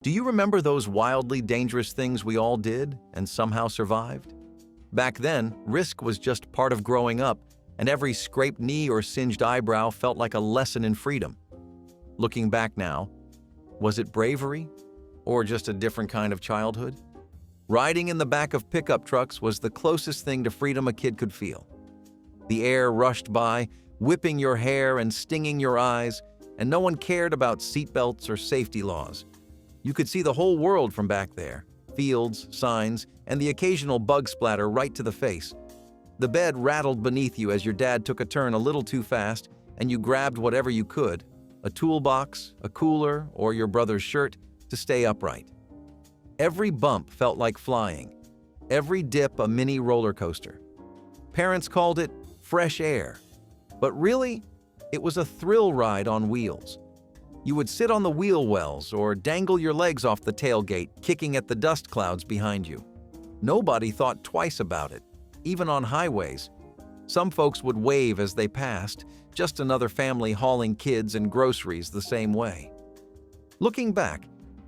Do you remember those wildly dangerous things we all did and somehow survived? Back then, risk was just part of growing up, and every scraped knee or singed eyebrow felt like a lesson in freedom. Looking back now, was it bravery or just a different kind of childhood? Riding in the back of pickup trucks was the closest thing to freedom a kid could feel. The air rushed by, whipping your hair and stinging your eyes, and no one cared about seatbelts or safety laws. You could see the whole world from back there, fields, signs, and the occasional bug splatter right to the face. The bed rattled beneath you as your dad took a turn a little too fast, and you grabbed whatever you could, a toolbox, a cooler, or your brother's shirt, to stay upright. Every bump felt like flying, every dip a mini roller coaster. Parents called it fresh air, but really, it was a thrill ride on wheels. You would sit on the wheel wells or dangle your legs off the tailgate, kicking at the dust clouds behind you. Nobody thought twice about it, even on highways. Some folks would wave as they passed, just another family hauling kids and groceries the same way. Looking back,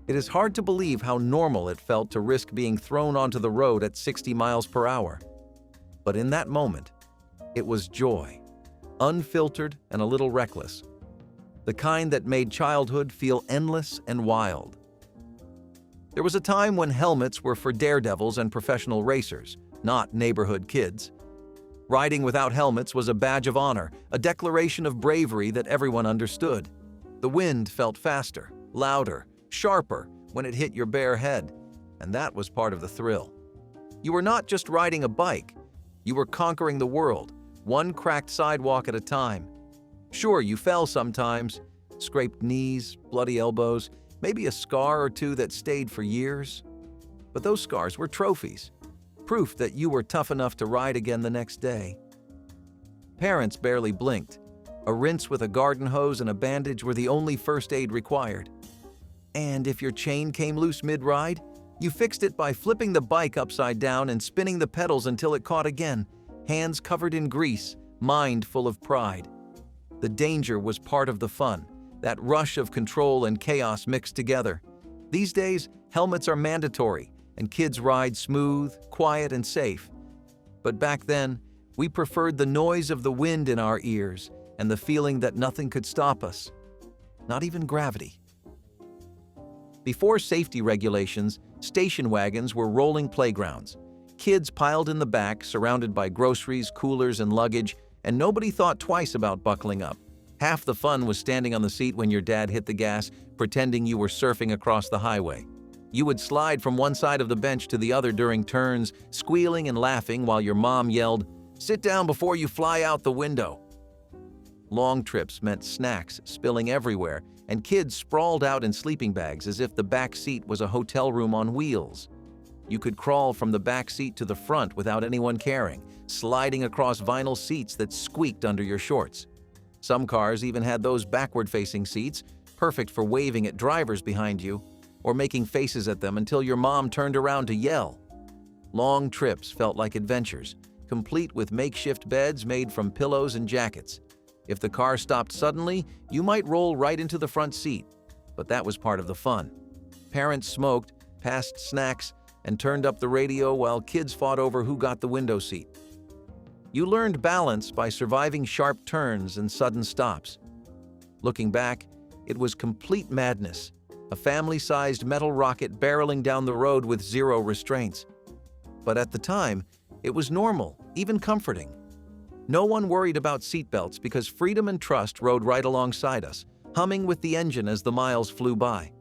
it is hard to believe how normal it felt to risk being thrown onto the road at 60 miles per hour. But in that moment, it was joy, unfiltered and a little reckless. The kind that made childhood feel endless and wild. There was a time when helmets were for daredevils and professional racers, not neighborhood kids. Riding without helmets was a badge of honor, a declaration of bravery that everyone understood. The wind felt faster, louder, sharper when it hit your bare head, and that was part of the thrill. You were not just riding a bike, you were conquering the world, one cracked sidewalk at a time. Sure, you fell sometimes, scraped knees, bloody elbows, maybe a scar or two that stayed for years. But those scars were trophies, proof that you were tough enough to ride again the next day. Parents barely blinked. A rinse with a garden hose and a bandage were the only first aid required. And if your chain came loose mid-ride, you fixed it by flipping the bike upside down and spinning the pedals until it caught again, hands covered in grease, mind full of pride. The danger was part of the fun, that rush of control and chaos mixed together. These days, helmets are mandatory, and kids ride smooth, quiet, and safe. But back then, we preferred the noise of the wind in our ears and the feeling that nothing could stop us, not even gravity. Before safety regulations, station wagons were rolling playgrounds. Kids piled in the back, surrounded by groceries, coolers, and luggage, and nobody thought twice about buckling up. Half the fun was standing on the seat when your dad hit the gas, pretending you were surfing across the highway. You would slide from one side of the bench to the other during turns, squealing and laughing while your mom yelled, "Sit down before you fly out the window." Long trips meant snacks spilling everywhere, and kids sprawled out in sleeping bags as if the back seat was a hotel room on wheels. You could crawl from the back seat to the front without anyone caring, sliding across vinyl seats that squeaked under your shorts. Some cars even had those backward-facing seats, perfect for waving at drivers behind you or making faces at them until your mom turned around to yell. Long trips felt like adventures, complete with makeshift beds made from pillows and jackets. If the car stopped suddenly, you might roll right into the front seat, but that was part of the fun. Parents smoked, passed snacks, and turned up the radio while kids fought over who got the window seat. You learned balance by surviving sharp turns and sudden stops. Looking back, it was complete madness, a family-sized metal rocket barreling down the road with zero restraints. But at the time, it was normal, even comforting. No one worried about seatbelts because freedom and trust rode right alongside us, humming with the engine as the miles flew by.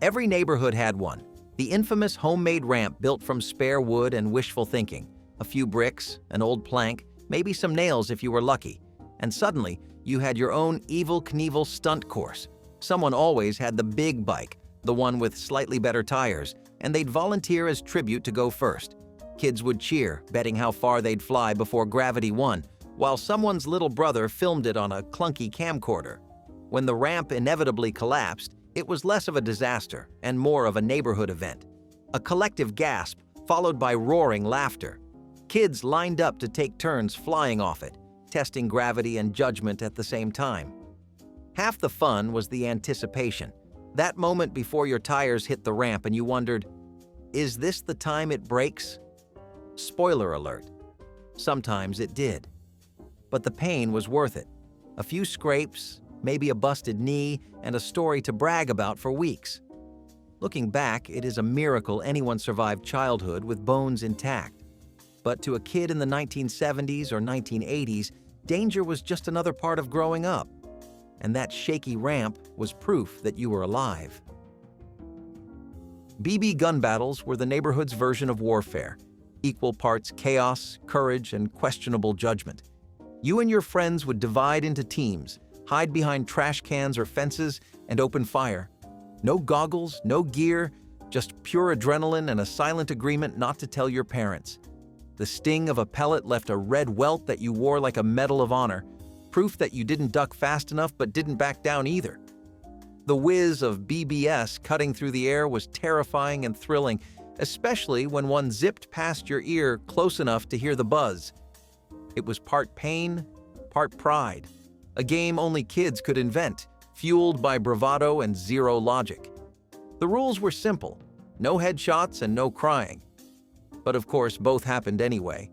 Every neighborhood had one, the infamous homemade ramp built from spare wood and wishful thinking, a few bricks, an old plank, maybe some nails if you were lucky, and suddenly you had your own Evel Knievel stunt course. Someone always had the big bike, the one with slightly better tires, and they'd volunteer as tribute to go first. Kids would cheer, betting how far they'd fly before gravity won, while someone's little brother filmed it on a clunky camcorder. When the ramp inevitably collapsed, it was less of a disaster and more of a neighborhood event. A collective gasp followed by roaring laughter. Kids lined up to take turns flying off it, testing gravity and judgment at the same time. Half the fun was the anticipation. That moment before your tires hit the ramp and you wondered, is this the time it breaks? Spoiler alert. Sometimes it did. But the pain was worth it. A few scrapes, maybe a busted knee, and a story to brag about for weeks. Looking back, it is a miracle anyone survived childhood with bones intact. But to a kid in the 1970s or 1980s, danger was just another part of growing up. And that shaky ramp was proof that you were alive. BB gun battles were the neighborhood's version of warfare. Equal parts chaos, courage, and questionable judgment. You and your friends would divide into teams, hide behind trash cans or fences, and open fire. No goggles, no gear, just pure adrenaline and a silent agreement not to tell your parents. The sting of a pellet left a red welt that you wore like a Medal of Honor, proof that you didn't duck fast enough but didn't back down either. The whiz of BBS cutting through the air was terrifying and thrilling, especially when one zipped past your ear close enough to hear the buzz. It was part pain, part pride. A game only kids could invent, fueled by bravado and zero logic. The rules were simple: no headshots and no crying. But of course, both happened anyway.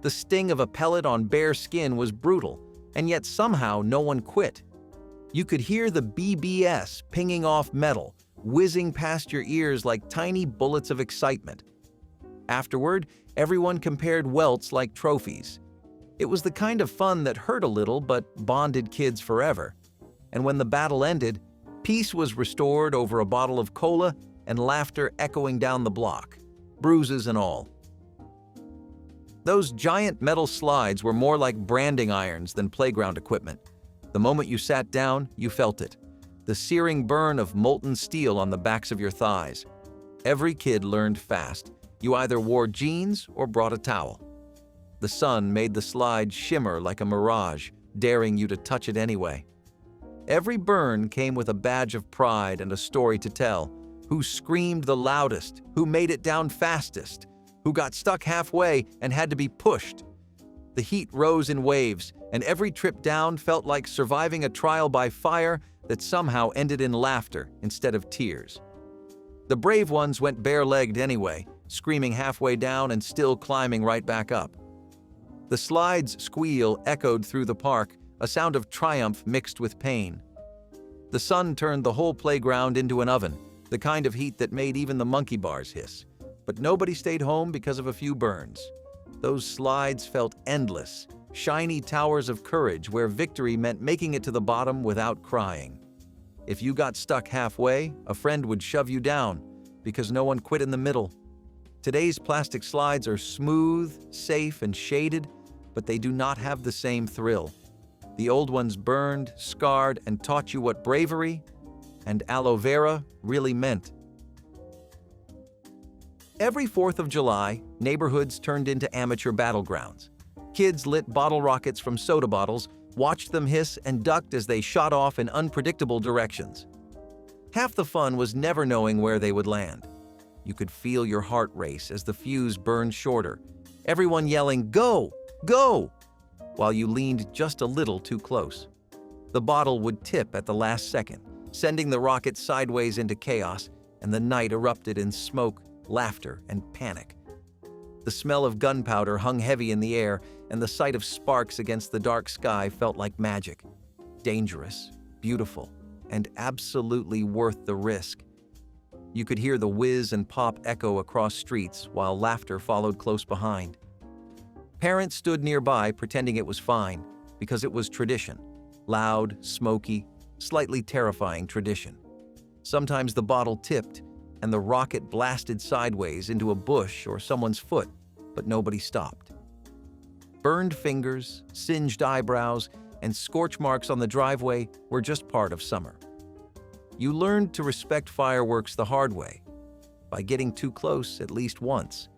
The sting of a pellet on bare skin was brutal, and yet somehow no one quit. You could hear the BBS pinging off metal, whizzing past your ears like tiny bullets of excitement. Afterward, everyone compared welts like trophies. It was the kind of fun that hurt a little but bonded kids forever. And when the battle ended, peace was restored over a bottle of cola and laughter echoing down the block, bruises and all. Those giant metal slides were more like branding irons than playground equipment. The moment you sat down, you felt it. The searing burn of molten steel on the backs of your thighs. Every kid learned fast. You either wore jeans or brought a towel. The sun made the slide shimmer like a mirage, daring you to touch it anyway. Every burn came with a badge of pride and a story to tell. Who screamed the loudest, who made it down fastest, who got stuck halfway and had to be pushed. The heat rose in waves, and every trip down felt like surviving a trial by fire that somehow ended in laughter instead of tears. The brave ones went bare-legged anyway, screaming halfway down and still climbing right back up. The slide's squeal echoed through the park, a sound of triumph mixed with pain. The sun turned the whole playground into an oven, the kind of heat that made even the monkey bars hiss. But nobody stayed home because of a few burns. Those slides felt endless, shiny towers of courage where victory meant making it to the bottom without crying. If you got stuck halfway, a friend would shove you down because no one quit in the middle. Today's plastic slides are smooth, safe, and shaded, but they do not have the same thrill. The old ones burned, scarred, and taught you what bravery and aloe vera really meant. Every 4th of July, neighborhoods turned into amateur battlegrounds. Kids lit bottle rockets from soda bottles, watched them hiss, and ducked as they shot off in unpredictable directions. Half the fun was never knowing where they would land. You could feel your heart race as the fuse burned shorter, everyone yelling, "Go! Go!" while you leaned just a little too close. The bottle would tip at the last second, sending the rocket sideways into chaos, and the night erupted in smoke, laughter, and panic. The smell of gunpowder hung heavy in the air, and the sight of sparks against the dark sky felt like magic. Dangerous, beautiful, and absolutely worth the risk. You could hear the whiz and pop echo across streets while laughter followed close behind. Parents stood nearby pretending it was fine because it was tradition. Loud, smoky, slightly terrifying tradition. Sometimes the bottle tipped and the rocket blasted sideways into a bush or someone's foot, but nobody stopped. Burned fingers, singed eyebrows, and scorch marks on the driveway were just part of summer. You learned to respect fireworks the hard way, by getting too close at least once.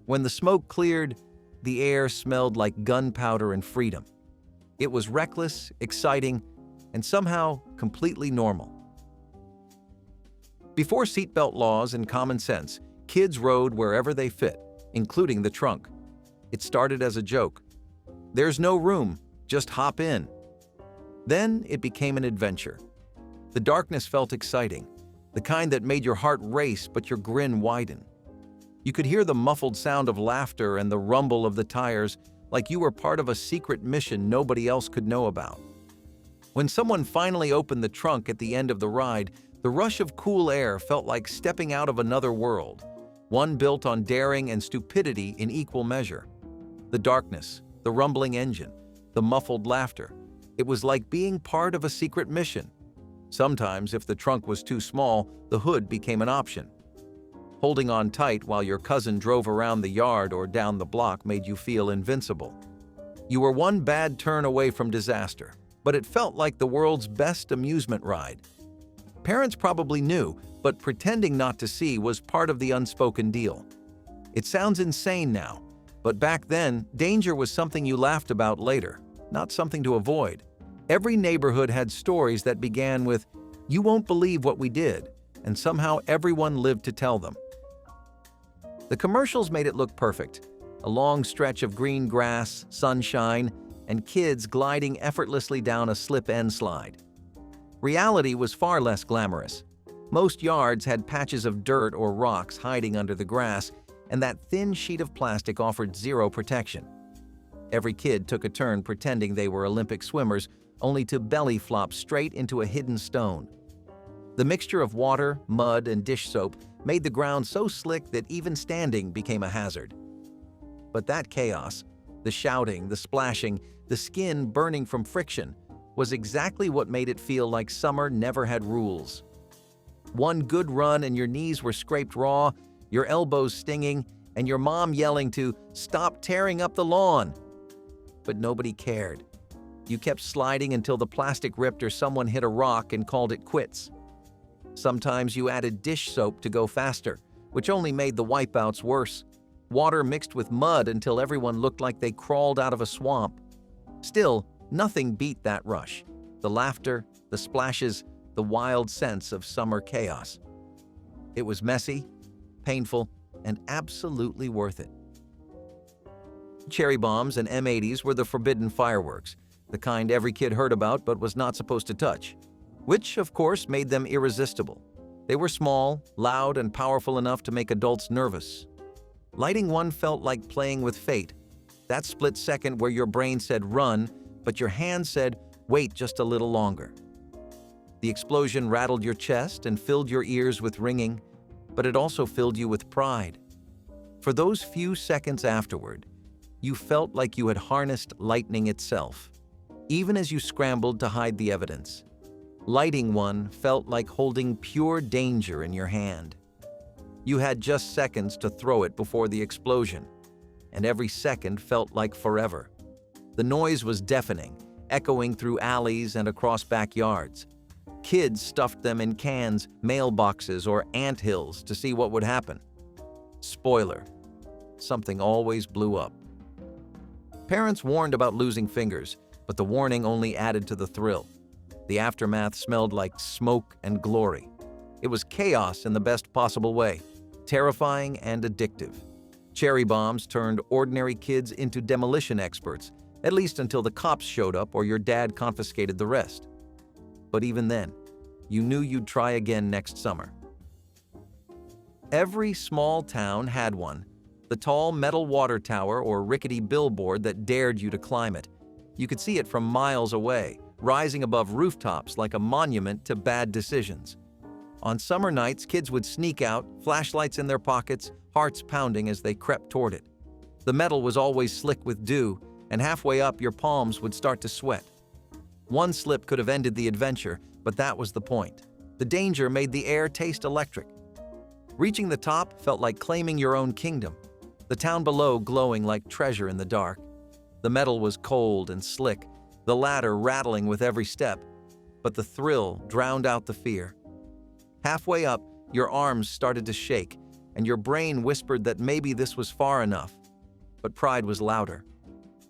When the smoke cleared, the air smelled like gunpowder and freedom. It was reckless, exciting, and somehow completely normal. Before seatbelt laws and common sense, kids rode wherever they fit, including the trunk. It started as a joke. There's no room, just hop in. Then it became an adventure. The darkness felt exciting, the kind that made your heart race but your grin widen. You could hear the muffled sound of laughter and the rumble of the tires, like you were part of a secret mission nobody else could know about. When someone finally opened the trunk at the end of the ride, the rush of cool air felt like stepping out of another world, one built on daring and stupidity in equal measure. The darkness, the rumbling engine, the muffled laughter. It was like being part of a secret mission. Sometimes, if the trunk was too small, the hood became an option. Holding on tight while your cousin drove around the yard or down the block made you feel invincible. You were one bad turn away from disaster, but it felt like the world's best amusement ride. Parents probably knew, but pretending not to see was part of the unspoken deal. It sounds insane now, but back then, danger was something you laughed about later, not something to avoid. Every neighborhood had stories that began with, "You won't believe what we did," and somehow everyone lived to tell them. The commercials made it look perfect. A long stretch of green grass, sunshine, and kids gliding effortlessly down a slip-and slide. Reality was far less glamorous. Most yards had patches of dirt or rocks hiding under the grass, and that thin sheet of plastic offered zero protection. Every kid took a turn pretending they were Olympic swimmers, only to belly flop straight into a hidden stone. The mixture of water, mud, and dish soap made the ground so slick that even standing became a hazard. But that chaos, the shouting, the splashing, the skin burning from friction, was exactly what made it feel like summer never had rules. One good run and your knees were scraped raw, your elbows stinging, and your mom yelling to stop tearing up the lawn. But nobody cared. You kept sliding until the plastic ripped or someone hit a rock and called it quits. Sometimes you added dish soap to go faster, which only made the wipeouts worse. Water mixed with mud until everyone looked like they crawled out of a swamp. Still, nothing beat that rush. The laughter, the splashes, the wild sense of summer chaos. It was messy, painful, and absolutely worth it. Cherry bombs and M80s were the forbidden fireworks, the kind every kid heard about but was not supposed to touch, which, of course, made them irresistible. They were small, loud, and powerful enough to make adults nervous. Lighting one felt like playing with fate, that split second where your brain said run, but your hand said wait just a little longer. The explosion rattled your chest and filled your ears with ringing, but it also filled you with pride. For those few seconds afterward, you felt like you had harnessed lightning itself, even as you scrambled to hide the evidence. Lighting one felt like holding pure danger in your hand. You had just seconds to throw it before the explosion, and every second felt like forever. The noise was deafening, echoing through alleys and across backyards. Kids stuffed them in cans, mailboxes, or anthills to see what would happen. Spoiler: something always blew up. Parents warned about losing fingers, but the warning only added to the thrill. The aftermath smelled like smoke and glory. It was chaos in the best possible way, terrifying and addictive. Cherry bombs turned ordinary kids into demolition experts, at least until the cops showed up or your dad confiscated the rest. But even then, you knew you'd try again next summer. Every small town had one, the tall metal water tower or rickety billboard that dared you to climb it. You could see it from miles away, rising above rooftops like a monument to bad decisions. On summer nights, kids would sneak out, flashlights in their pockets, hearts pounding as they crept toward it. The metal was always slick with dew, and halfway up your palms would start to sweat. One slip could have ended the adventure, but that was the point. The danger made the air taste electric. Reaching the top felt like claiming your own kingdom, the town below glowing like treasure in the dark. The metal was cold and slick, the ladder rattling with every step, but the thrill drowned out the fear. Halfway up, your arms started to shake, and your brain whispered that maybe this was far enough. But pride was louder.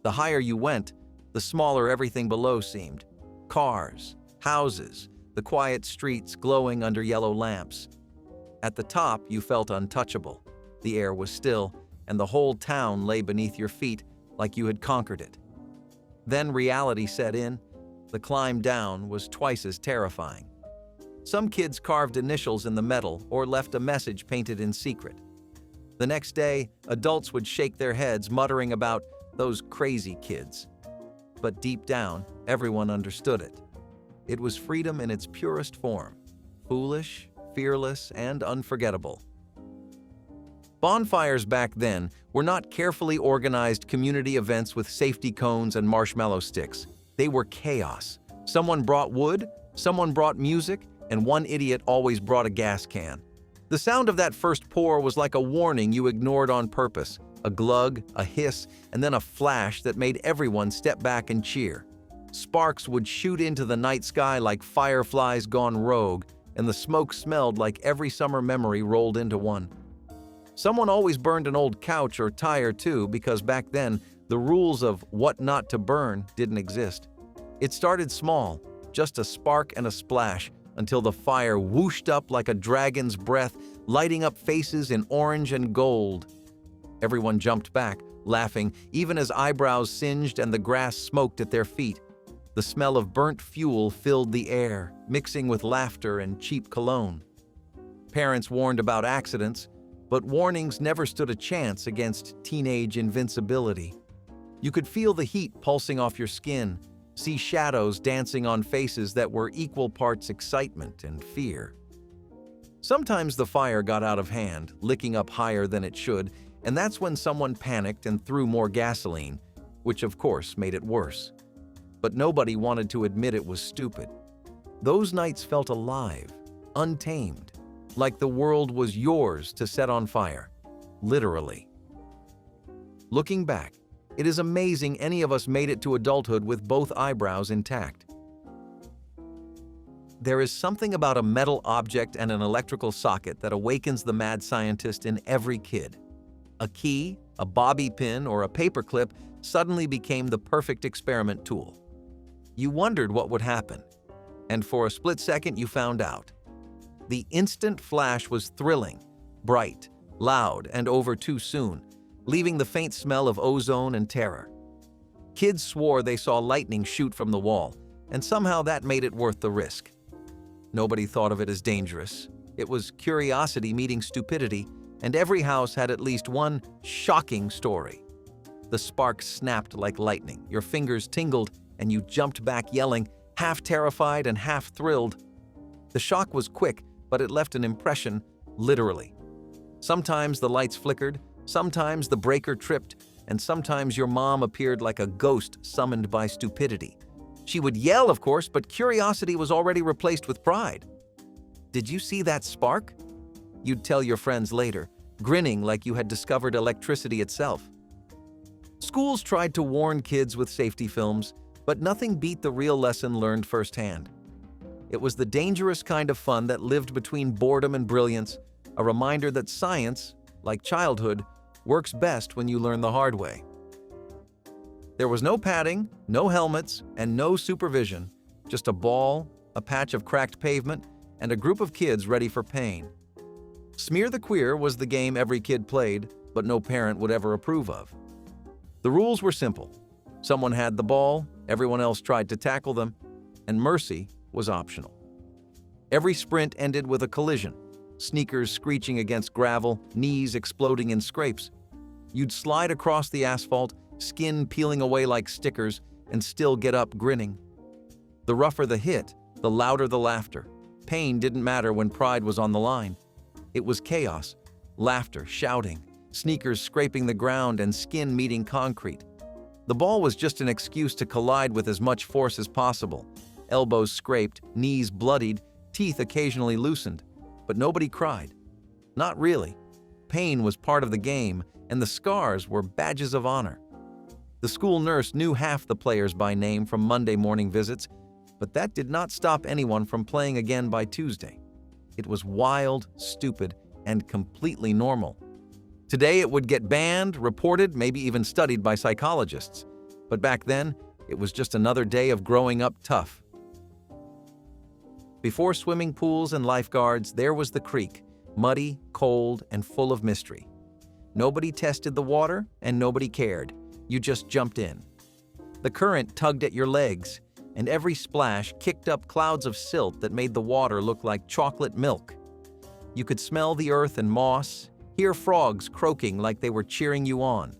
The higher you went, the smaller everything below seemed. Cars, houses, the quiet streets glowing under yellow lamps. At the top, you felt untouchable. The air was still, and the whole town lay beneath your feet like you had conquered it. Then reality set in. The climb down was twice as terrifying. Some kids carved initials in the metal or left a message painted in secret. The next day, adults would shake their heads, muttering about those crazy kids. But deep down, everyone understood it. It was freedom in its purest form, foolish, fearless, and unforgettable. Bonfires back then were not carefully organized community events with safety cones and marshmallow sticks. They were chaos. Someone brought wood, someone brought music, and one idiot always brought a gas can. The sound of that first pour was like a warning you ignored on purpose, a glug, a hiss, and then a flash that made everyone step back and cheer. Sparks would shoot into the night sky like fireflies gone rogue, and the smoke smelled like every summer memory rolled into one. Someone always burned an old couch or tire too, because back then, the rules of what not to burn didn't exist. It started small, just a spark and a splash, until the fire whooshed up like a dragon's breath, lighting up faces in orange and gold. Everyone jumped back, laughing, even as eyebrows singed and the grass smoked at their feet. The smell of burnt fuel filled the air, mixing with laughter and cheap cologne. Parents warned about accidents, but warnings never stood a chance against teenage invincibility. You could feel the heat pulsing off your skin, see shadows dancing on faces that were equal parts excitement and fear. Sometimes the fire got out of hand, licking up higher than it should, and that's when someone panicked and threw more gasoline, which of course made it worse. But nobody wanted to admit it was stupid. Those nights felt alive, untamed, like the world was yours to set on fire, literally. Looking back, it is amazing any of us made it to adulthood with both eyebrows intact. There is something about a metal object and an electrical socket that awakens the mad scientist in every kid. A key, a bobby pin, or a paperclip suddenly became the perfect experiment tool. You wondered what would happen, and for a split second you found out. The instant flash was thrilling, bright, loud, and over too soon, leaving the faint smell of ozone and terror. Kids swore they saw lightning shoot from the wall, and somehow that made it worth the risk. Nobody thought of it as dangerous. It was curiosity meeting stupidity, and every house had at least one shocking story. The spark snapped like lightning, your fingers tingled, and you jumped back yelling, half terrified and half thrilled. The shock was quick, but it left an impression, literally. Sometimes the lights flickered, sometimes the breaker tripped, and sometimes your mom appeared like a ghost summoned by stupidity. She would yell, of course, but curiosity was already replaced with pride. Did you see that spark? You'd tell your friends later, grinning like you had discovered electricity itself. Schools tried to warn kids with safety films, but nothing beat the real lesson learned firsthand. It was the dangerous kind of fun that lived between boredom and brilliance, a reminder that science, like childhood, works best when you learn the hard way. There was no padding, no helmets, and no supervision, just a ball, a patch of cracked pavement, and a group of kids ready for pain. Smear the Queer was the game every kid played, but no parent would ever approve of. The rules were simple. Someone had the ball, everyone else tried to tackle them, and mercy was optional. Every sprint ended with a collision, sneakers screeching against gravel, knees exploding in scrapes. You'd slide across the asphalt, skin peeling away like stickers, and still get up grinning. The rougher the hit, the louder the laughter. Pain didn't matter when pride was on the line. It was chaos, laughter, shouting, sneakers scraping the ground, and skin meeting concrete. The ball was just an excuse to collide with as much force as possible. Elbows scraped, knees bloodied, teeth occasionally loosened. But nobody cried. Not really. Pain was part of the game, and the scars were badges of honor. The school nurse knew half the players by name from Monday morning visits, but that did not stop anyone from playing again by Tuesday. It was wild, stupid, and completely normal. Today it would get banned, reported, maybe even studied by psychologists. But back then, it was just another day of growing up tough. Before swimming pools and lifeguards, there was the creek, muddy, cold, and full of mystery. Nobody tested the water, and nobody cared. You just jumped in. The current tugged at your legs. and every splash kicked up clouds of silt that made the water look like chocolate milk. You could smell the earth and moss, hear frogs croaking like they were cheering you on.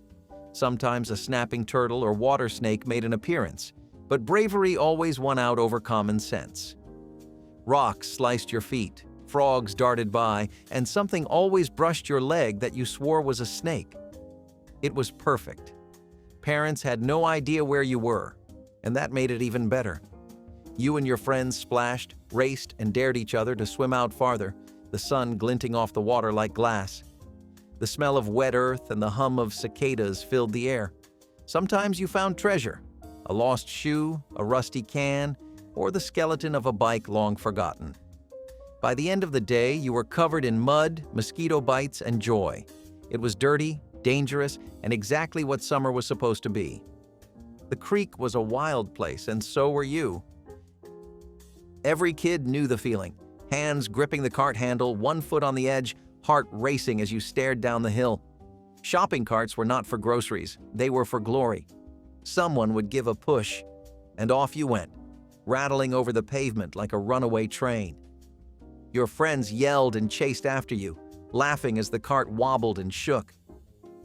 Sometimes a snapping turtle or water snake made an appearance, but bravery always won out over common sense. Rocks sliced your feet, frogs darted by, and something always brushed your leg that you swore was a snake. It was perfect. Parents had no idea where you were, and that made it even better. You and your friends splashed, raced, and dared each other to swim out farther, the sun glinting off the water like glass. The smell of wet earth and the hum of cicadas filled the air. Sometimes you found treasure, a lost shoe, a rusty can, or the skeleton of a bike long forgotten. By the end of the day, you were covered in mud, mosquito bites, and joy. It was dirty, dangerous, and exactly what summer was supposed to be. The creek was a wild place, and so were you. Every kid knew the feeling. Hands gripping the cart handle, one foot on the edge, heart racing as you stared down the hill. Shopping carts were not for groceries, they were for glory. Someone would give a push, and off you went, rattling over the pavement like a runaway train. Your friends yelled and chased after you, laughing as the cart wobbled and shook.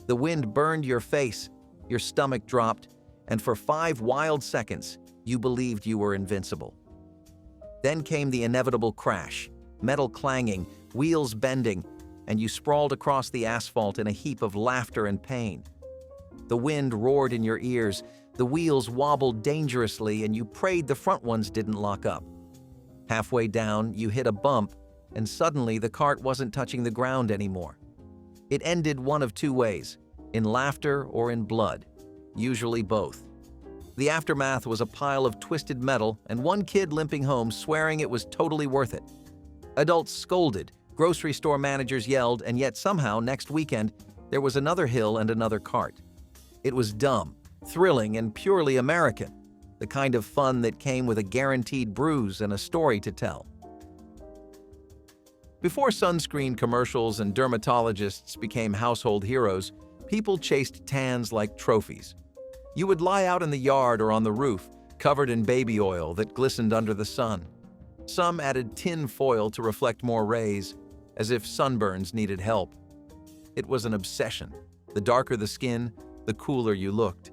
The wind burned your face, your stomach dropped, and for 5 wild seconds, you believed you were invincible. Then came the inevitable crash, metal clanging, wheels bending, and you sprawled across the asphalt in a heap of laughter and pain. The wind roared in your ears, the wheels wobbled dangerously, and you prayed the front ones didn't lock up. Halfway down, you hit a bump, and suddenly the cart wasn't touching the ground anymore. It ended one of 2 ways, in laughter or in blood, usually both. The aftermath was a pile of twisted metal and one kid limping home swearing it was totally worth it. Adults scolded, grocery store managers yelled, and yet somehow next weekend there was another hill and another cart. It was dumb, thrilling, and purely American, the kind of fun that came with a guaranteed bruise and a story to tell. Before sunscreen commercials and dermatologists became household heroes, people chased tans like trophies. You would lie out in the yard or on the roof, covered in baby oil that glistened under the sun. Some added tin foil to reflect more rays, as if sunburns needed help. It was an obsession. The darker the skin, the cooler you looked.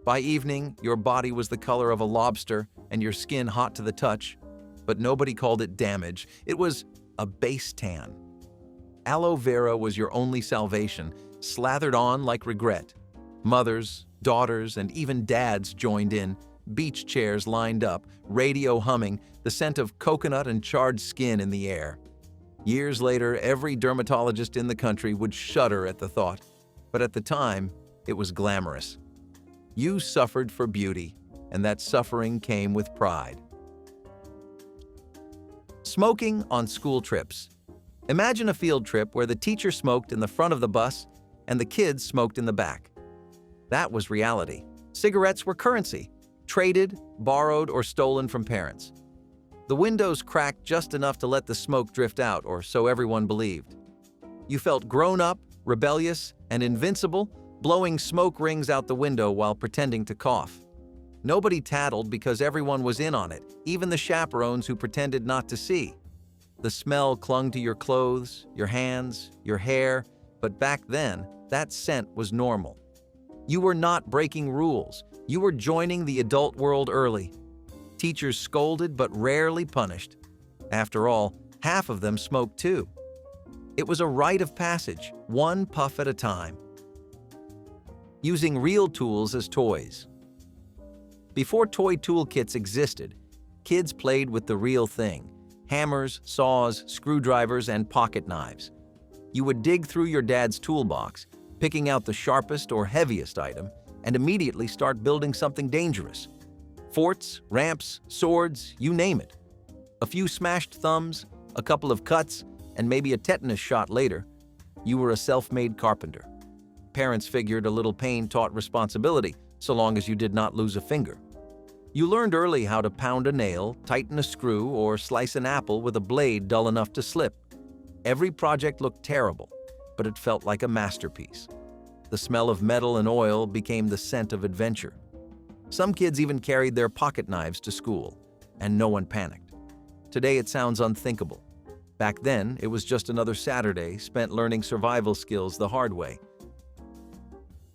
By evening, your body was the color of a lobster and your skin hot to the touch, but nobody called it damage. It was a base tan. Aloe vera was your only salvation, slathered on like regret. Mothers, daughters, and even dads joined in, beach chairs lined up, radio humming, the scent of coconut and charred skin in the air. Years later, every dermatologist in the country would shudder at the thought, but at the time, it was glamorous. You suffered for beauty, and that suffering came with pride. Smoking on school trips. Imagine a field trip where the teacher smoked in the front of the bus and the kids smoked in the back. That was reality. Cigarettes were currency, traded, borrowed, or stolen from parents. The windows cracked just enough to let the smoke drift out, or so everyone believed. You felt grown up, rebellious, and invincible, blowing smoke rings out the window while pretending to cough. Nobody tattled because everyone was in on it, even the chaperones who pretended not to see. The smell clung to your clothes, your hands, your hair, but back then, that scent was normal. You were not breaking rules. You were joining the adult world early. Teachers scolded but rarely punished. After all, half of them smoked too. It was a rite of passage, one puff at a time. Using real tools as toys. Before toy toolkits existed, kids played with the real thing: hammers, saws, screwdrivers, and pocket knives. You would dig through your dad's toolbox, picking out the sharpest or heaviest item, and immediately start building something dangerous. Forts, ramps, swords, you name it. A few smashed thumbs, a couple of cuts, and maybe a tetanus shot later, you were a self-made carpenter. Parents figured a little pain taught responsibility, so long as you did not lose a finger. You learned early how to pound a nail, tighten a screw, or slice an apple with a blade dull enough to slip. Every project looked terrible, but it felt like a masterpiece. The smell of metal and oil became the scent of adventure. Some kids even carried their pocket knives to school, and no one panicked. Today it sounds unthinkable. Back then, it was just another Saturday spent learning survival skills the hard way.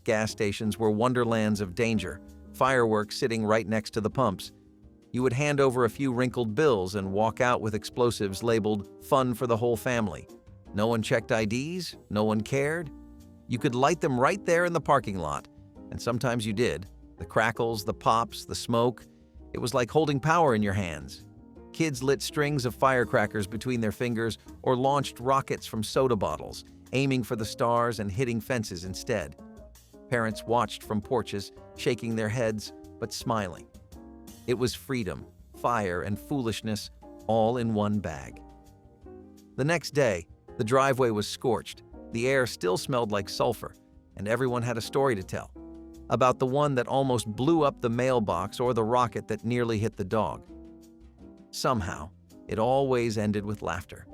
Gas stations were wonderlands of danger, fireworks sitting right next to the pumps. You would hand over a few wrinkled bills and walk out with explosives labeled "fun for the whole family." No one checked IDs, no one cared. You could light them right there in the parking lot, and sometimes you did. The crackles, the pops, the smoke, it was like holding power in your hands. Kids lit strings of firecrackers between their fingers or launched rockets from soda bottles, aiming for the stars and hitting fences instead. Parents watched from porches, shaking their heads, but smiling. It was freedom, fire, and foolishness all in one bag. The next day, the driveway was scorched, the air still smelled like sulfur, and everyone had a story to tell. About the one that almost blew up the mailbox or the rocket that nearly hit the dog. Somehow, it always ended with laughter.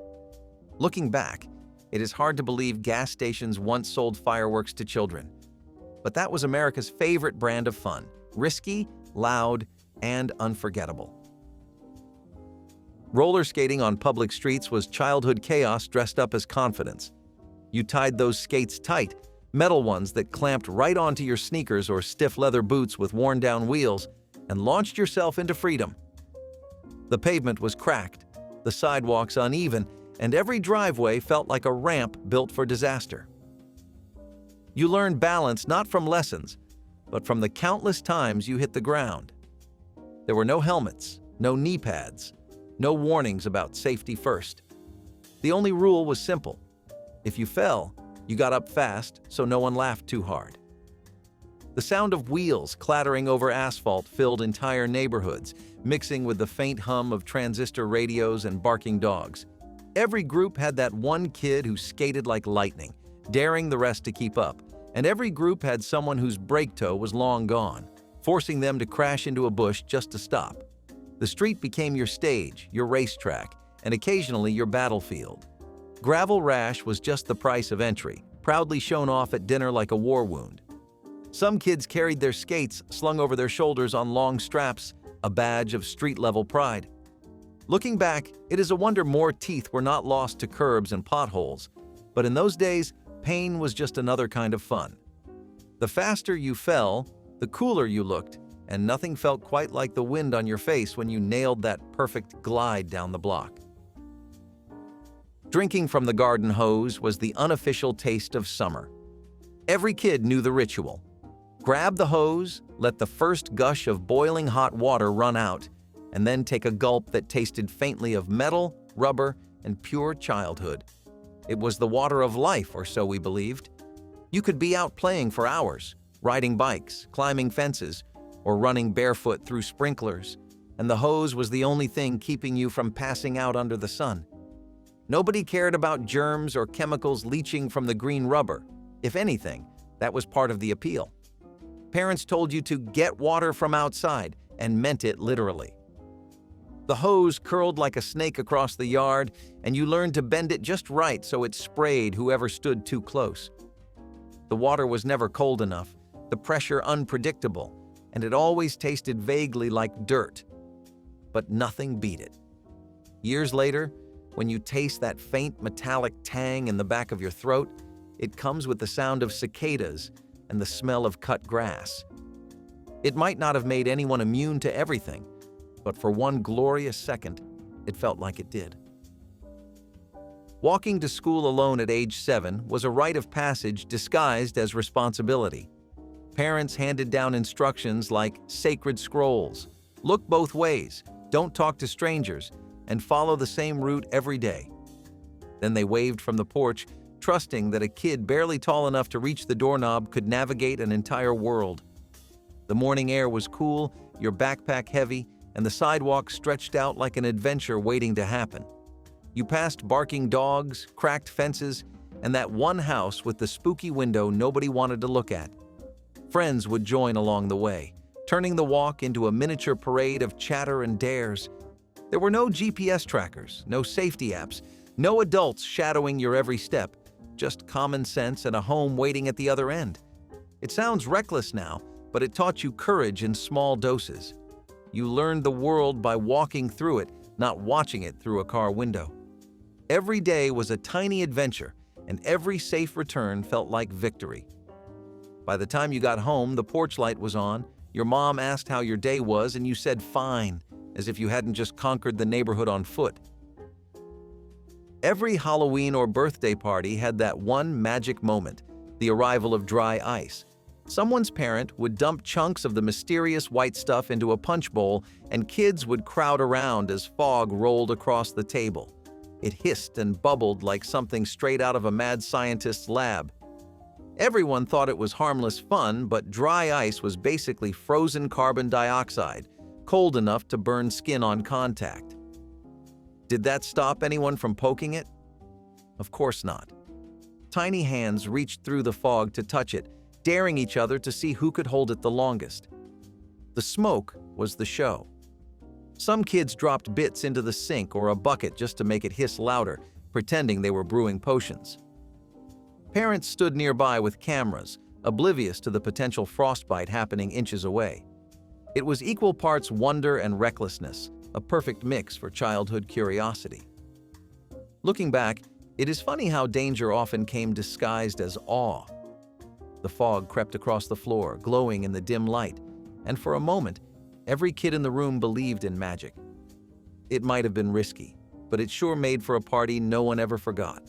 Looking back, it is hard to believe gas stations once sold fireworks to children. But that was America's favorite brand of fun, risky, loud, and unforgettable. Roller skating on public streets was childhood chaos dressed up as confidence. You tied those skates tight, metal ones that clamped right onto your sneakers or stiff leather boots with worn-down wheels, and launched yourself into freedom. The pavement was cracked, the sidewalks uneven, and every driveway felt like a ramp built for disaster. You learned balance not from lessons, but from the countless times you hit the ground. There were no helmets, no knee pads, no warnings about safety first. The only rule was simple. If you fell, you got up fast so no one laughed too hard. The sound of wheels clattering over asphalt filled entire neighborhoods, mixing with the faint hum of transistor radios and barking dogs. Every group had that one kid who skated like lightning, daring the rest to keep up, and every group had someone whose brake toe was long gone, forcing them to crash into a bush just to stop. The street became your stage, your racetrack, and occasionally your battlefield. Gravel rash was just the price of entry, proudly shown off at dinner like a war wound. Some kids carried their skates slung over their shoulders on long straps, a badge of street-level pride. Looking back, it is a wonder more teeth were not lost to curbs and potholes, but in those days, pain was just another kind of fun. The faster you fell, the cooler you looked, and nothing felt quite like the wind on your face when you nailed that perfect glide down the block. Drinking from the garden hose was the unofficial taste of summer. Every kid knew the ritual. Grab the hose, let the first gush of boiling hot water run out, and then take a gulp that tasted faintly of metal, rubber, and pure childhood. It was the water of life, or so we believed. You could be out playing for hours, riding bikes, climbing fences, or running barefoot through sprinklers, and the hose was the only thing keeping you from passing out under the sun. Nobody cared about germs or chemicals leaching from the green rubber. If anything, that was part of the appeal. Parents told you to get water from outside and meant it literally. The hose curled like a snake across the yard, and you learned to bend it just right so it sprayed whoever stood too close. The water was never cold enough, the pressure unpredictable, and it always tasted vaguely like dirt. But nothing beat it. Years later, when you taste that faint metallic tang in the back of your throat, it comes with the sound of cicadas and the smell of cut grass. It might not have made anyone immune to everything, but for one glorious second, it felt like it did. Walking to school alone at age 7 was a rite of passage disguised as responsibility. Parents handed down instructions like sacred scrolls, look both ways, don't talk to strangers, and follow the same route every day. Then they waved from the porch, trusting that a kid barely tall enough to reach the doorknob could navigate an entire world. The morning air was cool, your backpack heavy, and the sidewalk stretched out like an adventure waiting to happen. You passed barking dogs, cracked fences, and that one house with the spooky window nobody wanted to look at. Friends would join along the way, turning the walk into a miniature parade of chatter and dares. There were no GPS trackers, no safety apps, no adults shadowing your every step, just common sense and a home waiting at the other end. It sounds reckless now, but it taught you courage in small doses. You learned the world by walking through it, not watching it through a car window. Every day was a tiny adventure, and every safe return felt like victory. By the time you got home, the porch light was on, your mom asked how your day was, and you said fine, as if you hadn't just conquered the neighborhood on foot. Every Halloween or birthday party had that one magic moment, the arrival of dry ice. Someone's parent would dump chunks of the mysterious white stuff into a punch bowl, and kids would crowd around as fog rolled across the table. It hissed and bubbled like something straight out of a mad scientist's lab. Everyone thought it was harmless fun, but dry ice was basically frozen carbon dioxide, cold enough to burn skin on contact. Did that stop anyone from poking it? Of course not. Tiny hands reached through the fog to touch it, daring each other to see who could hold it the longest. The smoke was the show. Some kids dropped bits into the sink or a bucket just to make it hiss louder, pretending they were brewing potions. Parents stood nearby with cameras, oblivious to the potential frostbite happening inches away. It was equal parts wonder and recklessness, a perfect mix for childhood curiosity. Looking back, it is funny how danger often came disguised as awe. The fog crept across the floor, glowing in the dim light, and for a moment, every kid in the room believed in magic. It might have been risky, but it sure made for a party no one ever forgot.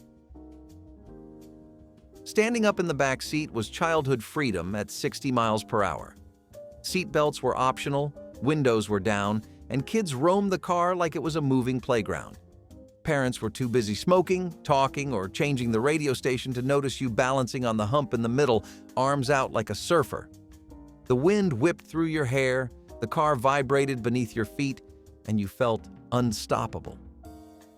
Standing up in the back seat was childhood freedom at 60 miles per hour. Seatbelts were optional, windows were down, and kids roamed the car like it was a moving playground. Parents were too busy smoking, talking, or changing the radio station to notice you balancing on the hump in the middle, arms out like a surfer. The wind whipped through your hair, the car vibrated beneath your feet, and you felt unstoppable.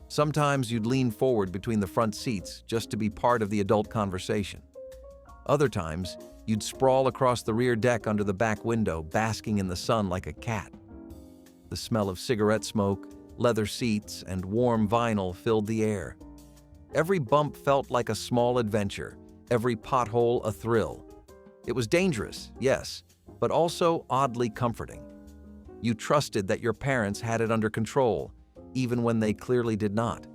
Sometimes you'd lean forward between the front seats just to be part of the adult conversation. Other times, you'd sprawl across the rear deck under the back window, basking in the sun like a cat. The smell of cigarette smoke, leather seats, and warm vinyl filled the air. Every bump felt like a small adventure, every pothole a thrill. It was dangerous, yes, but also oddly comforting. You trusted that your parents had it under control, even when they clearly did not.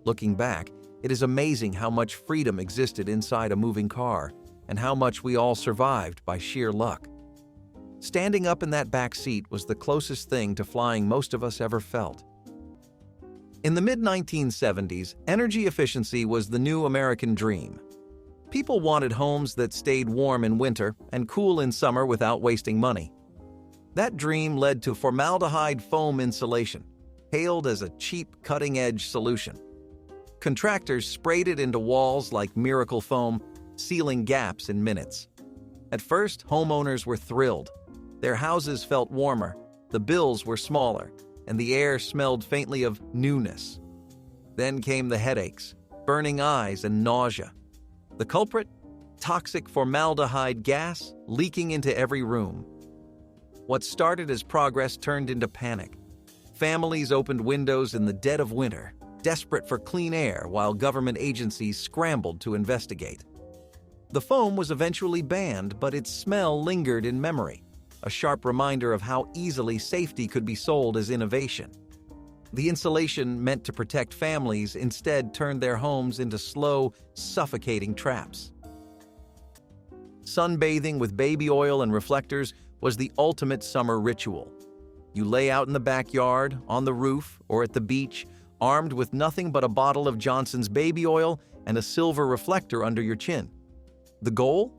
Looking back, it is amazing how much freedom existed inside a moving car, and how much we all survived by sheer luck. Standing up in that back seat was the closest thing to flying most of us ever felt. In the mid-1970s, energy efficiency was the new American dream. People wanted homes that stayed warm in winter and cool in summer without wasting money. That dream led to formaldehyde foam insulation, hailed as a cheap, cutting-edge solution. Contractors sprayed it into walls like miracle foam, sealing gaps in minutes. At first, homeowners were thrilled. Their houses felt warmer, the bills were smaller, and the air smelled faintly of newness. Then came the headaches, burning eyes, and nausea. The culprit? Toxic formaldehyde gas leaking into every room. What started as progress turned into panic. Families opened windows in the dead of winter, desperate for clean air while government agencies scrambled to investigate. The foam was eventually banned, but its smell lingered in memory, a sharp reminder of how easily safety could be sold as innovation. The insulation meant to protect families instead turned their homes into slow, suffocating traps. Sunbathing with baby oil and reflectors was the ultimate summer ritual. You lay out in the backyard, on the roof, or at the beach, armed with nothing but a bottle of Johnson's baby oil and a silver reflector under your chin. The goal?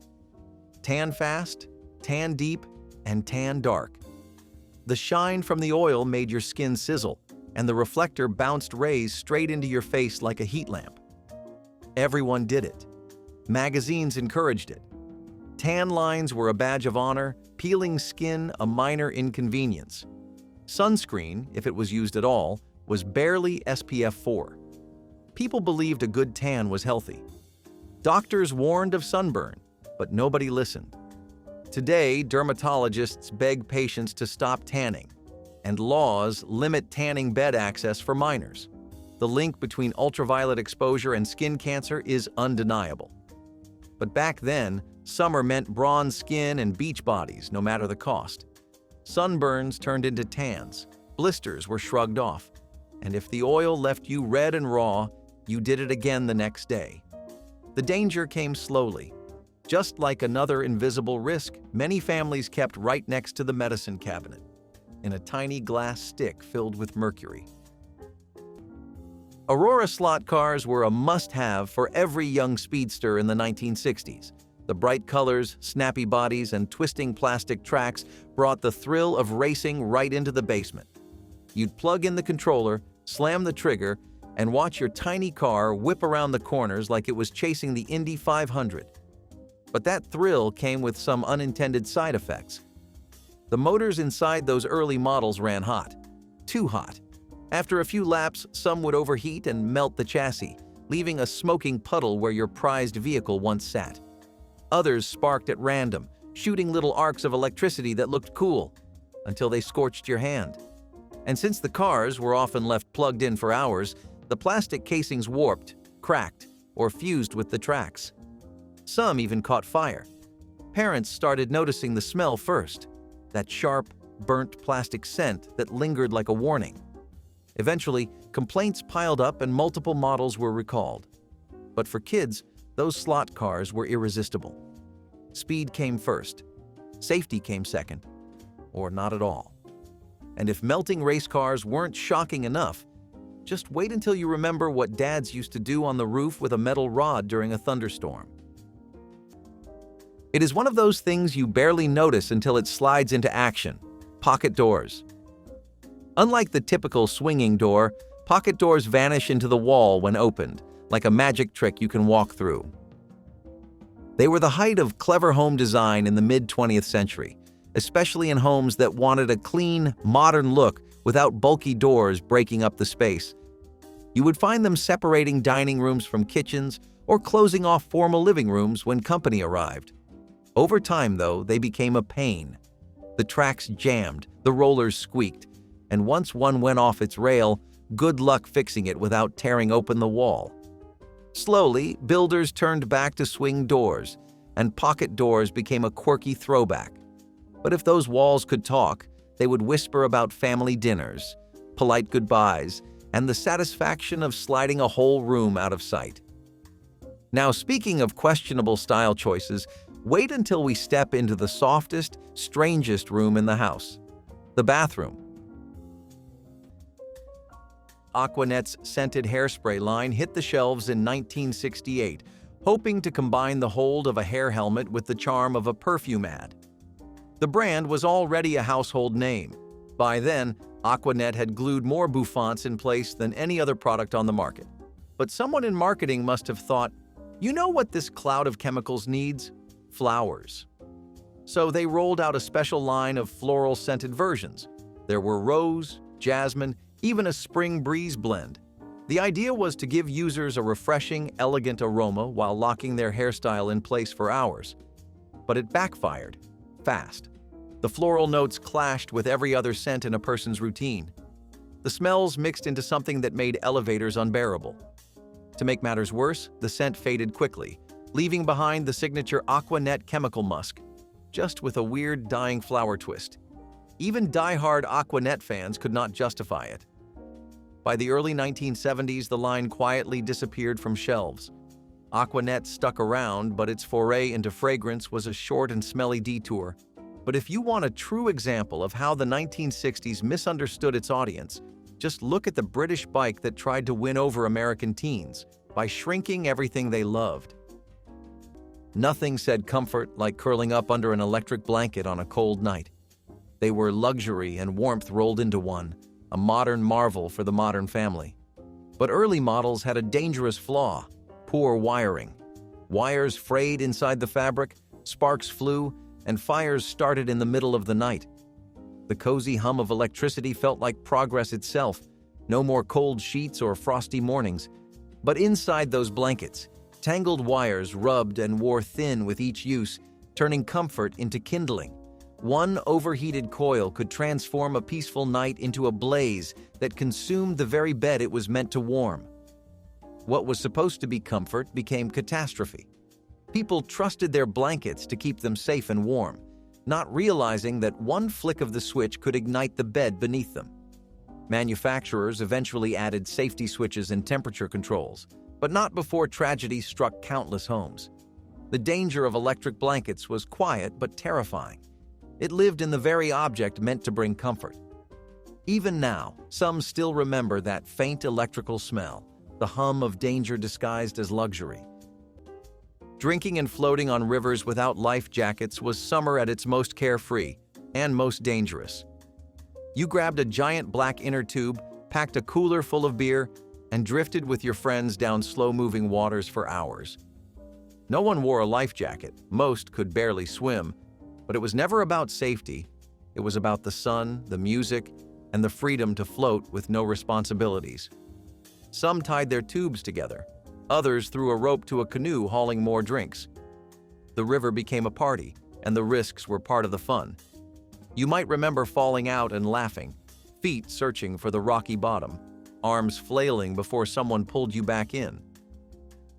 Tan fast, tan deep, and tan dark. The shine from the oil made your skin sizzle, and the reflector bounced rays straight into your face like a heat lamp. Everyone did it. Magazines encouraged it. Tan lines were a badge of honor, peeling skin a minor inconvenience. Sunscreen, if it was used at all, was barely SPF 4. People believed a good tan was healthy. Doctors warned of sunburn, but nobody listened. Today, dermatologists beg patients to stop tanning, and laws limit tanning bed access for minors. The link between ultraviolet exposure and skin cancer is undeniable. But back then, summer meant bronze skin and beach bodies, no matter the cost. Sunburns turned into tans, blisters were shrugged off, and if the oil left you red and raw, you did it again the next day. The danger came slowly. Just like another invisible risk, many families kept right next to the medicine cabinet, in a tiny glass stick filled with mercury. Aurora slot cars were a must-have for every young speedster in the 1960s. The bright colors, snappy bodies, and twisting plastic tracks brought the thrill of racing right into the basement. You'd plug in the controller, slam the trigger, and watch your tiny car whip around the corners like it was chasing the Indy 500. But that thrill came with some unintended side effects. The motors inside those early models ran hot. Too hot. After a few laps, some would overheat and melt the chassis, leaving a smoking puddle where your prized vehicle once sat. Others sparked at random, shooting little arcs of electricity that looked cool, until they scorched your hand. And since the cars were often left plugged in for hours, the plastic casings warped, cracked, or fused with the tracks. Some even caught fire. Parents started noticing the smell first, that sharp, burnt plastic scent that lingered like a warning. Eventually, complaints piled up and multiple models were recalled. But for kids, those slot cars were irresistible. Speed came first, safety came second, or not at all. And if melting race cars weren't shocking enough, just wait until you remember what dads used to do on the roof with a metal rod during a thunderstorm. It is one of those things you barely notice until it slides into action: pocket doors. Unlike the typical swinging door, pocket doors vanish into the wall when opened, like a magic trick you can walk through. They were the height of clever home design in the mid-20th century, especially in homes that wanted a clean, modern look without bulky doors breaking up the space. You would find them separating dining rooms from kitchens or closing off formal living rooms when company arrived. Over time, though, they became a pain. The tracks jammed, the rollers squeaked, and once one went off its rail, good luck fixing it without tearing open the wall. Slowly, builders turned back to swing doors, and pocket doors became a quirky throwback. But if those walls could talk, they would whisper about family dinners, polite goodbyes, and the satisfaction of sliding a whole room out of sight. Now, speaking of questionable style choices, wait until we step into the softest, strangest room in the house: the bathroom. Aquanet's scented hairspray line hit the shelves in 1968, hoping to combine the hold of a hair helmet with the charm of a perfume ad. The brand was already a household name. By then, Aquanet had glued more bouffants in place than any other product on the market. But someone in marketing must have thought, you know what this cloud of chemicals needs? Flowers. So they rolled out a special line of floral-scented versions. There were rose, jasmine, even a spring breeze blend. The idea was to give users a refreshing, elegant aroma while locking their hairstyle in place for hours. But it backfired, fast. The floral notes clashed with every other scent in a person's routine. The smells mixed into something that made elevators unbearable. To make matters worse, the scent faded quickly, leaving behind the signature Aquanet chemical musk, just with a weird dying flower twist. Even die-hard Aquanet fans could not justify it. By the early 1970s, the line quietly disappeared from shelves. Aquanet stuck around, but its foray into fragrance was a short and smelly detour. But if you want a true example of how the 1960s misunderstood its audience, just look at the British bike that tried to win over American teens by shrinking everything they loved. Nothing said comfort like curling up under an electric blanket on a cold night. They were luxury and warmth rolled into one, a modern marvel for the modern family. But early models had a dangerous flaw: poor wiring. Wires frayed inside the fabric, sparks flew, and fires started in the middle of the night. The cozy hum of electricity felt like progress itself. No more cold sheets or frosty mornings. But inside those blankets, tangled wires rubbed and wore thin with each use, turning comfort into kindling. One overheated coil could transform a peaceful night into a blaze that consumed the very bed it was meant to warm. What was supposed to be comfort became catastrophe. People trusted their blankets to keep them safe and warm, not realizing that one flick of the switch could ignite the bed beneath them. Manufacturers eventually added safety switches and temperature controls, but not before tragedy struck countless homes. The danger of electric blankets was quiet but terrifying. It lived in the very object meant to bring comfort. Even now, some still remember that faint electrical smell, the hum of danger disguised as luxury. Drinking and floating on rivers without life jackets was summer at its most carefree and most dangerous. You grabbed a giant black inner tube, packed a cooler full of beer, and drifted with your friends down slow-moving waters for hours. No one wore a life jacket, most could barely swim, but it was never about safety. It was about the sun, the music, and the freedom to float with no responsibilities. Some tied their tubes together. Others threw a rope to a canoe hauling more drinks. The river became a party, and the risks were part of the fun. You might remember falling out and laughing, feet searching for the rocky bottom, arms flailing before someone pulled you back in.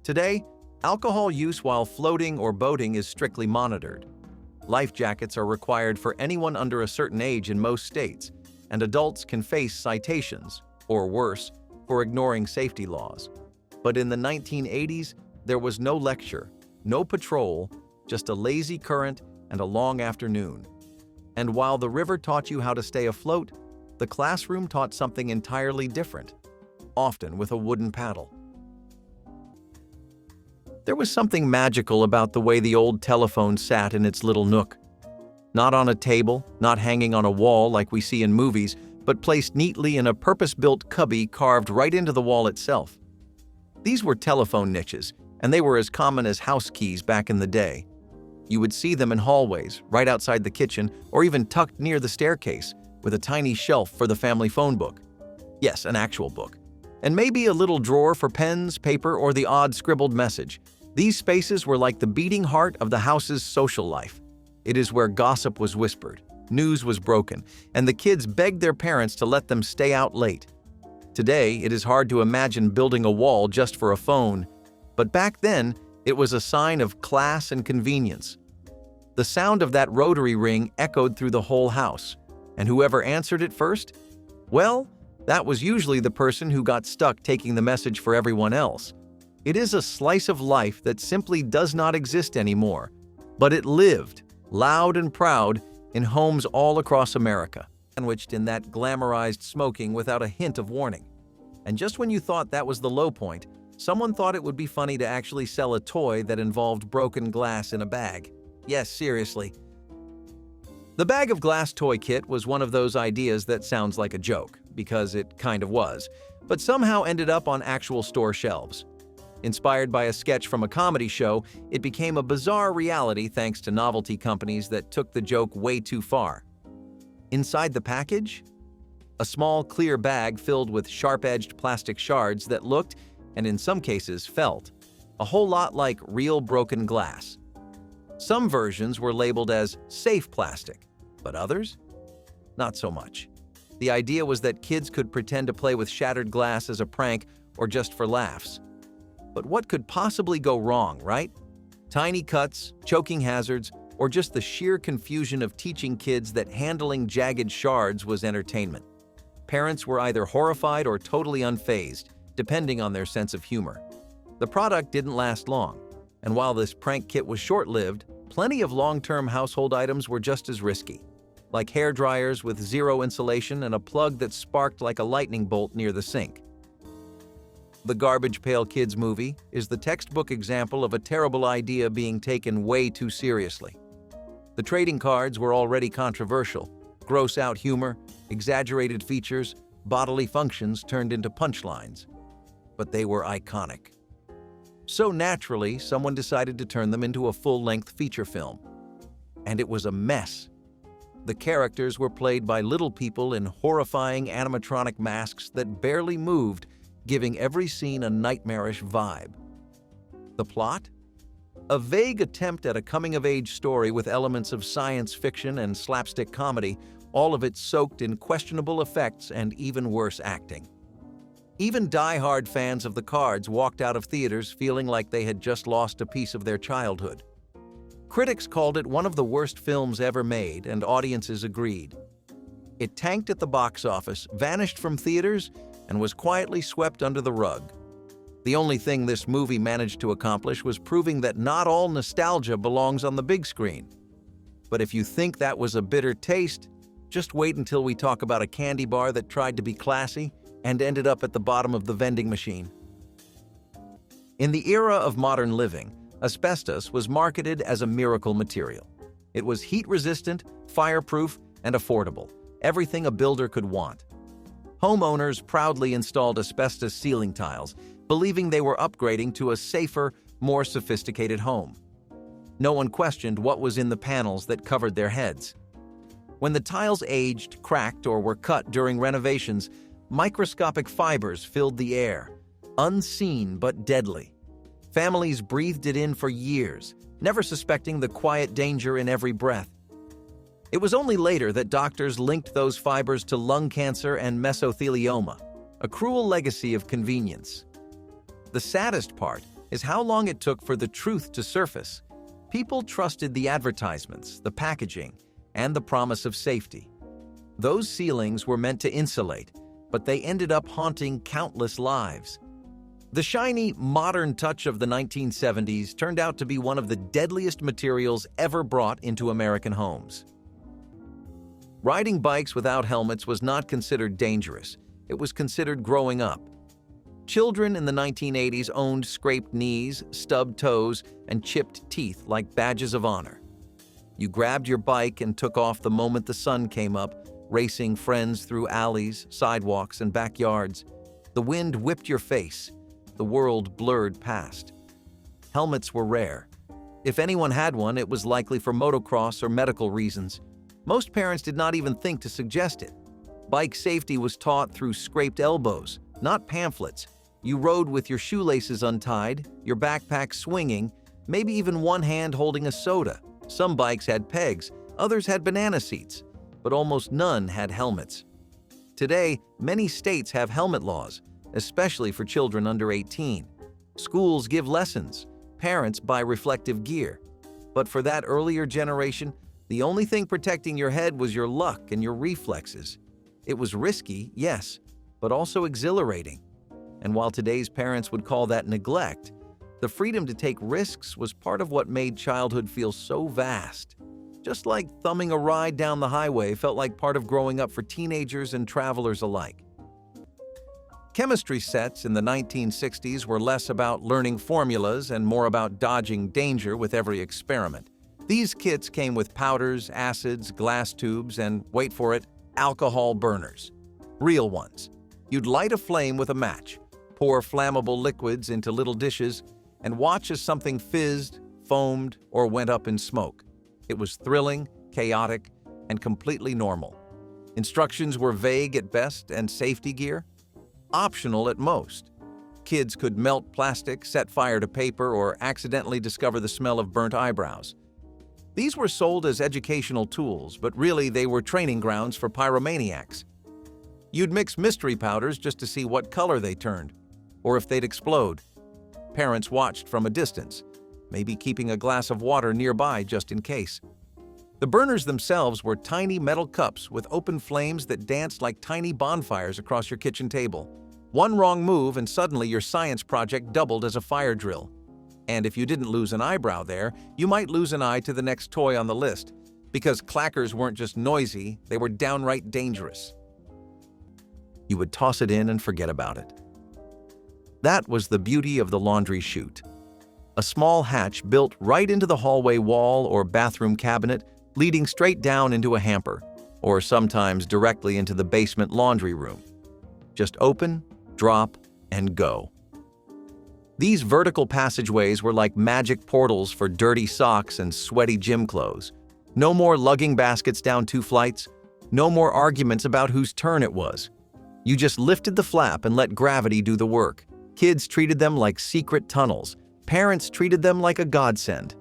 Today, alcohol use while floating or boating is strictly monitored. Life jackets are required for anyone under a certain age in most states, and adults can face citations, or worse, for ignoring safety laws. But in the 1980s, there was no lecture, no patrol, just a lazy current and a long afternoon. And while the river taught you how to stay afloat, the classroom taught something entirely different, often with a wooden paddle. There was something magical about the way the old telephone sat in its little nook. Not on a table, not hanging on a wall like we see in movies, but placed neatly in a purpose-built cubby carved right into the wall itself. These were telephone niches, and they were as common as house keys back in the day. You would see them in hallways, right outside the kitchen, or even tucked near the staircase, with a tiny shelf for the family phone book. Yes, an actual book. And maybe a little drawer for pens, paper, or the odd scribbled message. These spaces were like the beating heart of the house's social life. It is where gossip was whispered, news was broken, and the kids begged their parents to let them stay out late. Today, it is hard to imagine building a wall just for a phone, but back then, it was a sign of class and convenience. The sound of that rotary ring echoed through the whole house, and whoever answered it first? Well, that was usually the person who got stuck taking the message for everyone else. It is a slice of life that simply does not exist anymore, but it lived, loud and proud, in homes all across America, sandwiched in that glamorized smoking without a hint of warning. And just when you thought that was the low point, someone thought it would be funny to actually sell a toy that involved broken glass in a bag. Yes, seriously. The bag of glass toy kit was one of those ideas that sounds like a joke, because it kind of was, but somehow ended up on actual store shelves. Inspired by a sketch from a comedy show, it became a bizarre reality thanks to novelty companies that took the joke way too far. Inside the package? A small, clear bag filled with sharp-edged plastic shards that looked, and in some cases felt, a whole lot like real broken glass. Some versions were labeled as safe plastic, but others? Not so much. The idea was that kids could pretend to play with shattered glass as a prank or just for laughs. But what could possibly go wrong, right? Tiny cuts, choking hazards, or just the sheer confusion of teaching kids that handling jagged shards was entertainment. Parents were either horrified or totally unfazed, depending on their sense of humor. The product didn't last long, and while this prank kit was short-lived, plenty of long-term household items were just as risky, like hair dryers with zero insulation and a plug that sparked like a lightning bolt near the sink. The Garbage Pail Kids movie is the textbook example of a terrible idea being taken way too seriously. The trading cards were already controversial. Gross-out humor, exaggerated features, bodily functions turned into punchlines. But they were iconic. So naturally, someone decided to turn them into a full-length feature film. And it was a mess. The characters were played by little people in horrifying animatronic masks that barely moved, giving every scene a nightmarish vibe. The plot? A vague attempt at a coming-of-age story with elements of science fiction and slapstick comedy, all of it soaked in questionable effects and even worse acting. Even die-hard fans of the Cards walked out of theaters feeling like they had just lost a piece of their childhood. Critics called it one of the worst films ever made, and audiences agreed. It tanked at the box office, vanished from theaters, and was quietly swept under the rug. The only thing this movie managed to accomplish was proving that not all nostalgia belongs on the big screen. But if you think that was a bitter taste, just wait until we talk about a candy bar that tried to be classy and ended up at the bottom of the vending machine. In the era of modern living, asbestos was marketed as a miracle material. It was heat-resistant, fireproof, and affordable, everything a builder could want. Homeowners proudly installed asbestos ceiling tiles, believing they were upgrading to a safer, more sophisticated home. No one questioned what was in the panels that covered their heads. When the tiles aged, cracked, or were cut during renovations, microscopic fibers filled the air, unseen but deadly. Families breathed it in for years, never suspecting the quiet danger in every breath. It was only later that doctors linked those fibers to lung cancer and mesothelioma, a cruel legacy of convenience. The saddest part is how long it took for the truth to surface. People trusted the advertisements, the packaging, and the promise of safety. Those ceilings were meant to insulate, but they ended up haunting countless lives. The shiny, modern touch of the 1970s turned out to be one of the deadliest materials ever brought into American homes. Riding bikes without helmets was not considered dangerous. It was considered growing up. Children in the 1980s owned scraped knees, stubbed toes, and chipped teeth like badges of honor. You grabbed your bike and took off the moment the sun came up, racing friends through alleys, sidewalks, and backyards. The wind whipped your face. The world blurred past. Helmets were rare. If anyone had one, it was likely for motocross or medical reasons. Most parents did not even think to suggest it. Bike safety was taught through scraped elbows, not pamphlets. You rode with your shoelaces untied, your backpack swinging, maybe even one hand holding a soda. Some bikes had pegs, others had banana seats, but almost none had helmets. Today, many states have helmet laws, especially for children under 18. Schools give lessons. Parents buy reflective gear. But for that earlier generation, the only thing protecting your head was your luck and your reflexes. It was risky, yes, but also exhilarating. And while today's parents would call that neglect, the freedom to take risks was part of what made childhood feel so vast. Just like thumbing a ride down the highway felt like part of growing up for teenagers and travelers alike. Chemistry sets in the 1960s were less about learning formulas and more about dodging danger with every experiment. These kits came with powders, acids, glass tubes, and, wait for it, alcohol burners. Real ones. You'd light a flame with a match, pour flammable liquids into little dishes, and watch as something fizzed, foamed, or went up in smoke. It was thrilling, chaotic, and completely normal. Instructions were vague at best, and safety gear optional at most. Kids could melt plastic, set fire to paper, or accidentally discover the smell of burnt eyebrows. These were sold as educational tools, but really they were training grounds for pyromaniacs. You'd mix mystery powders just to see what color they turned, or if they'd explode. Parents watched from a distance, maybe keeping a glass of water nearby just in case. The burners themselves were tiny metal cups with open flames that danced like tiny bonfires across your kitchen table. One wrong move and suddenly your science project doubled as a fire drill. And if you didn't lose an eyebrow there, you might lose an eye to the next toy on the list, because clackers weren't just noisy, they were downright dangerous. You would toss it in and forget about it. That was the beauty of the laundry chute. A small hatch built right into the hallway wall or bathroom cabinet, leading straight down into a hamper, or sometimes directly into the basement laundry room. Just open, drop, and go. These vertical passageways were like magic portals for dirty socks and sweaty gym clothes. No more lugging baskets down 2 flights, no more arguments about whose turn it was. You just lifted the flap and let gravity do the work. Kids treated them like secret tunnels. Parents treated them like a godsend.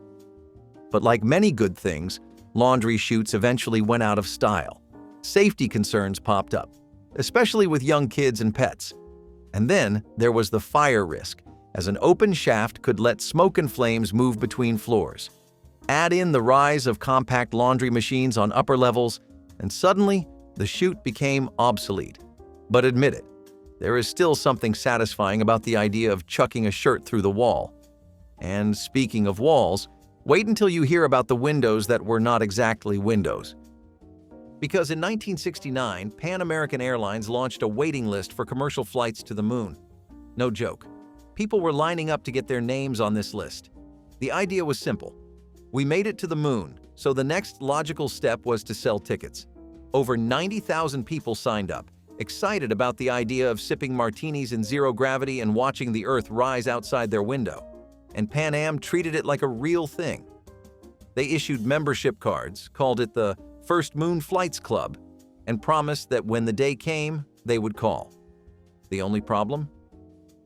But like many good things, laundry chutes eventually went out of style. Safety concerns popped up, especially with young kids and pets. And then there was the fire risk, as an open shaft could let smoke and flames move between floors. Add in the rise of compact laundry machines on upper levels, and suddenly the chute became obsolete. But admit it, there is still something satisfying about the idea of chucking a shirt through the wall. And speaking of walls, wait until you hear about the windows that were not exactly windows. Because in 1969, Pan American Airlines launched a waiting list for commercial flights to the moon. No joke. People were lining up to get their names on this list. The idea was simple. We made it to the moon, so the next logical step was to sell tickets. Over 90,000 people signed up, excited about the idea of sipping martinis in zero gravity and watching the Earth rise outside their window. And Pan Am treated it like a real thing. They issued membership cards, called it the First Moon Flights Club, and promised that when the day came, they would call. The only problem?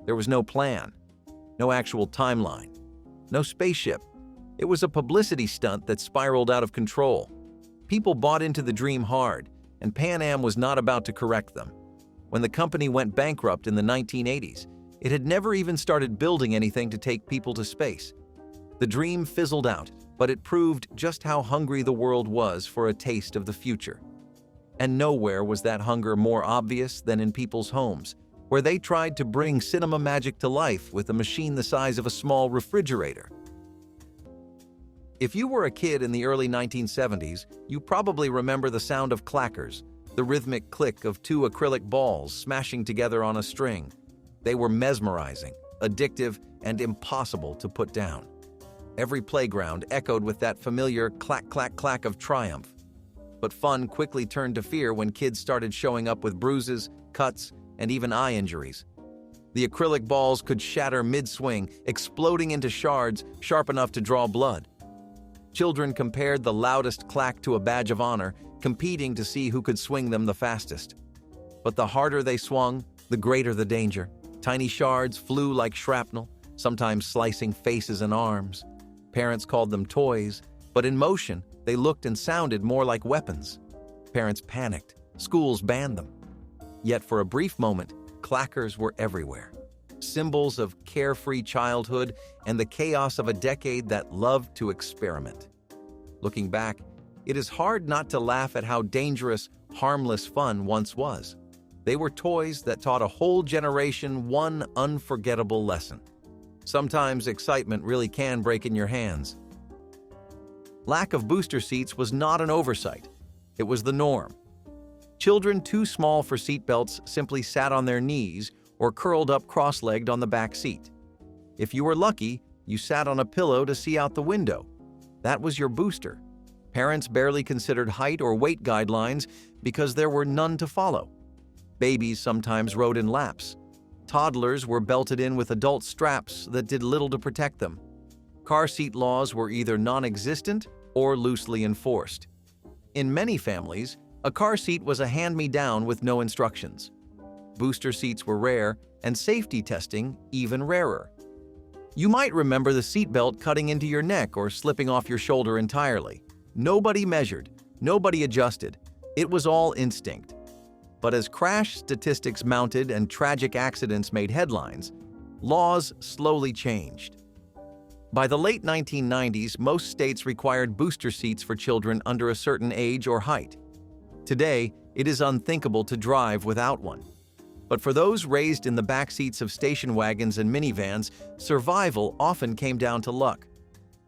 There was no plan, no actual timeline, no spaceship. It was a publicity stunt that spiraled out of control. People bought into the dream hard, and Pan Am was not about to correct them. When the company went bankrupt in the 1980s, it had never even started building anything to take people to space. The dream fizzled out, but it proved just how hungry the world was for a taste of the future. And nowhere was that hunger more obvious than in people's homes, where they tried to bring cinema magic to life with a machine the size of a small refrigerator. If you were a kid in the early 1970s, you probably remember the sound of clackers, the rhythmic click of two acrylic balls smashing together on a string. They were mesmerizing, addictive, and impossible to put down. Every playground echoed with that familiar clack, clack, clack of triumph. But fun quickly turned to fear when kids started showing up with bruises, cuts, and even eye injuries. The acrylic balls could shatter mid-swing, exploding into shards sharp enough to draw blood. Children compared the loudest clack to a badge of honor, competing to see who could swing them the fastest. But the harder they swung, the greater the danger. Tiny shards flew like shrapnel, sometimes slicing faces and arms. Parents called them toys, but in motion, they looked and sounded more like weapons. Parents panicked. Schools banned them. Yet for a brief moment, clackers were everywhere. Symbols of carefree childhood and the chaos of a decade that loved to experiment. Looking back, it is hard not to laugh at how dangerous, harmless fun once was. They were toys that taught a whole generation one unforgettable lesson. Sometimes excitement really can break in your hands. Lack of booster seats was not an oversight. It was the norm. Children too small for seatbelts simply sat on their knees or curled up cross-legged on the back seat. If you were lucky, you sat on a pillow to see out the window. That was your booster. Parents barely considered height or weight guidelines because there were none to follow. Babies sometimes rode in laps. Toddlers were belted in with adult straps that did little to protect them. Car seat laws were either non-existent or loosely enforced. In many families, a car seat was a hand-me-down with no instructions. Booster seats were rare, and safety testing even rarer. You might remember the seatbelt cutting into your neck or slipping off your shoulder entirely. Nobody measured, nobody adjusted. It was all instinct. But as crash statistics mounted and tragic accidents made headlines, laws slowly changed. By the late 1990s, most states required booster seats for children under a certain age or height. Today, it is unthinkable to drive without one. But for those raised in the back seats of station wagons and minivans, survival often came down to luck.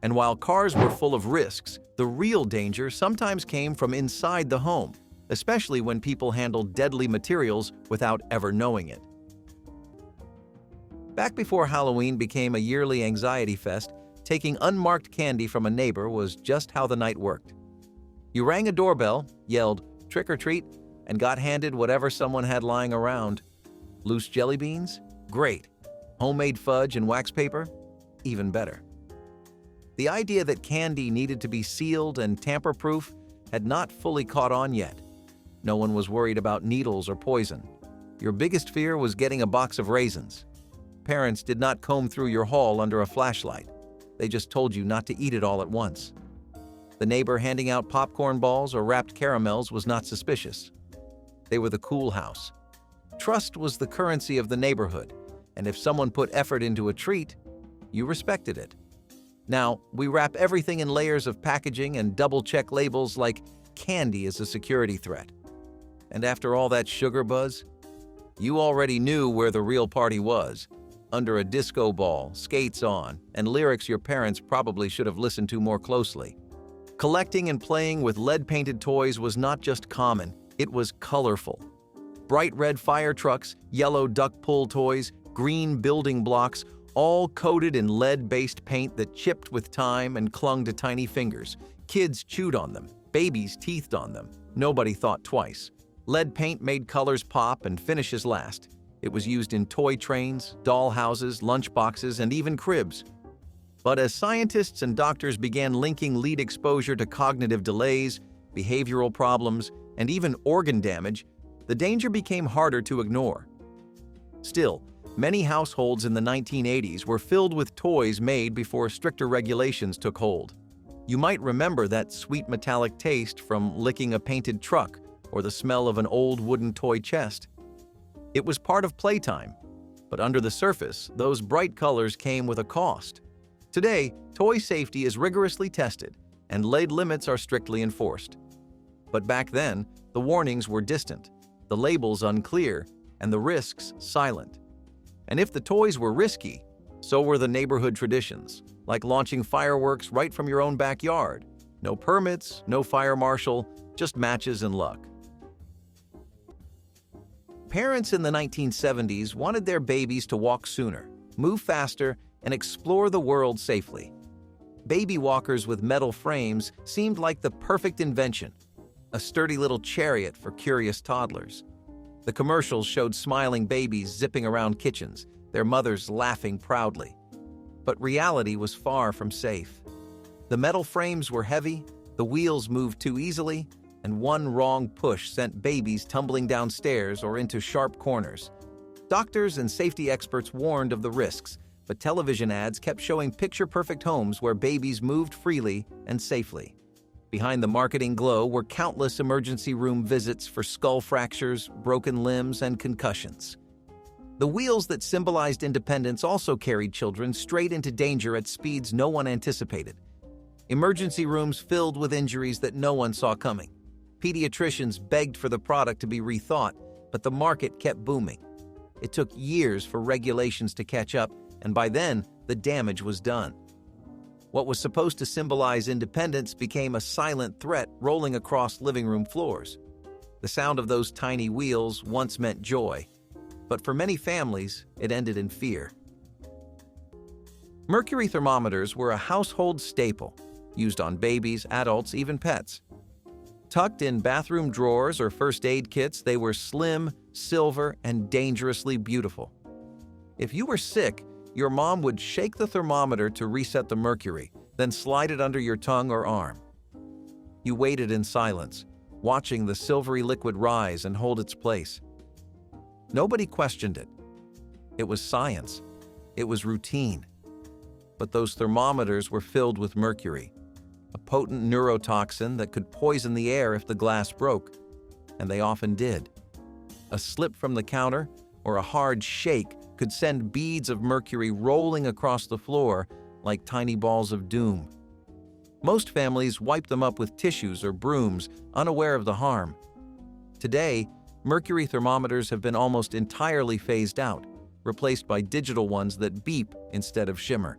And while cars were full of risks, the real danger sometimes came from inside the home, especially when people handled deadly materials without ever knowing it. Back before Halloween became a yearly anxiety fest, taking unmarked candy from a neighbor was just how the night worked. You rang a doorbell, yelled, "Trick or treat," and got handed whatever someone had lying around. Loose jelly beans? Great. Homemade fudge and wax paper? Even better. The idea that candy needed to be sealed and tamper-proof had not fully caught on yet. No one was worried about needles or poison. Your biggest fear was getting a box of raisins. Parents did not comb through your haul under a flashlight. They just told you not to eat it all at once. The neighbor handing out popcorn balls or wrapped caramels was not suspicious. They were the cool house. Trust was the currency of the neighborhood, and if someone put effort into a treat, you respected it. Now, we wrap everything in layers of packaging and double-check labels like candy is a security threat. And after all that sugar buzz, you already knew where the real party was, under a disco ball, skates on, and lyrics your parents probably should have listened to more closely. Collecting and playing with lead-painted toys was not just common, it was colorful. Bright red fire trucks, yellow duck pull toys, green building blocks, all coated in lead-based paint that chipped with time and clung to tiny fingers. Kids chewed on them, babies teethed on them. Nobody thought twice. Lead paint made colors pop and finishes last. It was used in toy trains, doll houses, lunchboxes, and even cribs. But as scientists and doctors began linking lead exposure to cognitive delays, behavioral problems, and even organ damage, the danger became harder to ignore. Still, many households in the 1980s were filled with toys made before stricter regulations took hold. You might remember that sweet metallic taste from licking a painted truck or the smell of an old wooden toy chest. It was part of playtime, but under the surface, those bright colors came with a cost. Today, toy safety is rigorously tested, and lead limits are strictly enforced. But back then, the warnings were distant, the labels unclear, and the risks silent. And if the toys were risky, so were the neighborhood traditions, like launching fireworks right from your own backyard. No permits, no fire marshal, just matches and luck. Parents in the 1970s wanted their babies to walk sooner, move faster, and explore the world safely. Baby walkers with metal frames seemed like the perfect invention, a sturdy little chariot for curious toddlers. The commercials showed smiling babies zipping around kitchens, their mothers laughing proudly. But reality was far from safe. The metal frames were heavy, the wheels moved too easily, and one wrong push sent babies tumbling downstairs or into sharp corners. Doctors and safety experts warned of the risks, but television ads kept showing picture-perfect homes where babies moved freely and safely. Behind the marketing glow were countless emergency room visits for skull fractures, broken limbs, and concussions. The wheels that symbolized independence also carried children straight into danger at speeds no one anticipated. Emergency rooms filled with injuries that no one saw coming. Pediatricians begged for the product to be rethought, but the market kept booming. It took years for regulations to catch up, and by then, the damage was done. What was supposed to symbolize independence became a silent threat rolling across living room floors. The sound of those tiny wheels once meant joy, but for many families, it ended in fear. Mercury thermometers were a household staple, used on babies, adults, even pets. Tucked in bathroom drawers or first aid kits, they were slim, silver, and dangerously beautiful. If you were sick, your mom would shake the thermometer to reset the mercury, then slide it under your tongue or arm. You waited in silence, watching the silvery liquid rise and hold its place. Nobody questioned it. It was science. It was routine. But those thermometers were filled with mercury, a potent neurotoxin that could poison the air if the glass broke, and they often did. A slip from the counter or a hard shake could send beads of mercury rolling across the floor like tiny balls of doom. Most families wiped them up with tissues or brooms, unaware of the harm. Today, mercury thermometers have been almost entirely phased out, replaced by digital ones that beep instead of shimmer.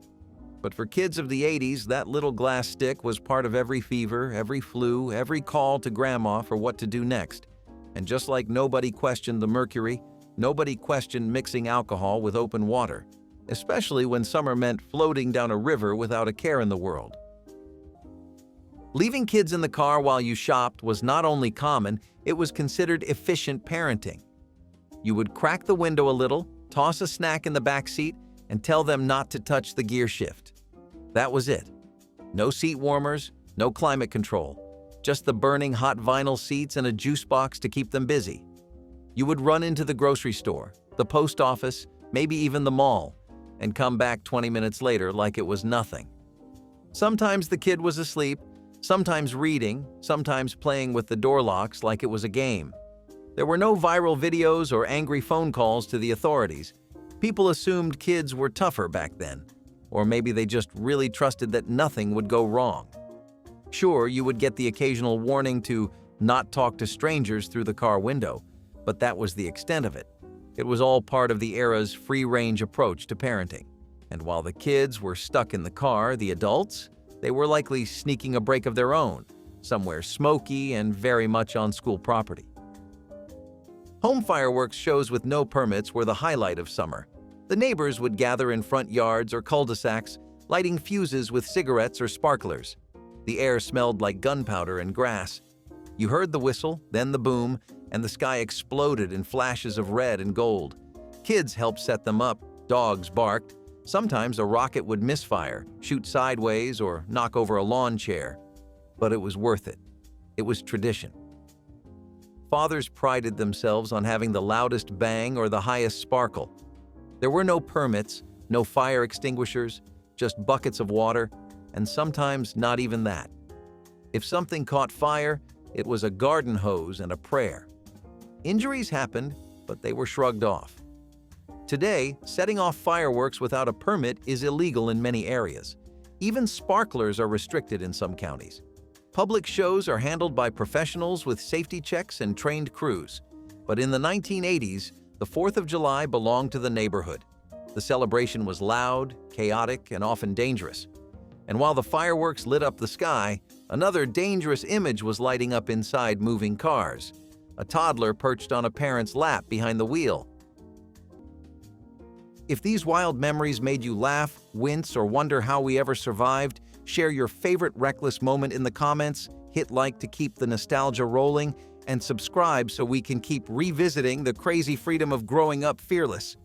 But for kids of the 80s, that little glass stick was part of every fever, every flu, every call to grandma for what to do next. And just like nobody questioned the mercury, nobody questioned mixing alcohol with open water, especially when summer meant floating down a river without a care in the world. Leaving kids in the car while you shopped was not only common, it was considered efficient parenting. You would crack the window a little, toss a snack in the back seat, and tell them not to touch the gear shift. That was it. No seat warmers, no climate control, just the burning hot vinyl seats and a juice box to keep them busy. You would run into the grocery store, the post office, maybe even the mall, and come back 20 minutes later like it was nothing. Sometimes the kid was asleep, sometimes reading, sometimes playing with the door locks like it was a game. There were no viral videos or angry phone calls to the authorities. People assumed kids were tougher back then, or maybe they just really trusted that nothing would go wrong. Sure, you would get the occasional warning to not talk to strangers through the car window, but that was the extent of it. It was all part of the era's free-range approach to parenting. And while the kids were stuck in the car, the adults, they were likely sneaking a break of their own, somewhere smoky and very much on school property. Home fireworks shows with no permits were the highlight of summer. The neighbors would gather in front yards or cul-de-sacs, lighting fuses with cigarettes or sparklers. The air smelled like gunpowder and grass. You heard the whistle, then the boom, and the sky exploded in flashes of red and gold. Kids helped set them up, dogs barked. Sometimes a rocket would misfire, shoot sideways, or knock over a lawn chair. But it was worth it. It was tradition. Fathers prided themselves on having the loudest bang or the highest sparkle. There were no permits, no fire extinguishers, just buckets of water, and sometimes not even that. If something caught fire, it was a garden hose and a prayer. Injuries happened, but they were shrugged off. Today, setting off fireworks without a permit is illegal in many areas. Even sparklers are restricted in some counties. Public shows are handled by professionals with safety checks and trained crews. But in the 1980s, the 4th of July belonged to the neighborhood. The celebration was loud, chaotic, and often dangerous. And while the fireworks lit up the sky, another dangerous image was lighting up inside moving cars. A toddler perched on a parent's lap behind the wheel. If these wild memories made you laugh, wince, or wonder how we ever survived, share your favorite reckless moment in the comments, hit like to keep the nostalgia rolling, and subscribe so we can keep revisiting the crazy freedom of growing up fearless.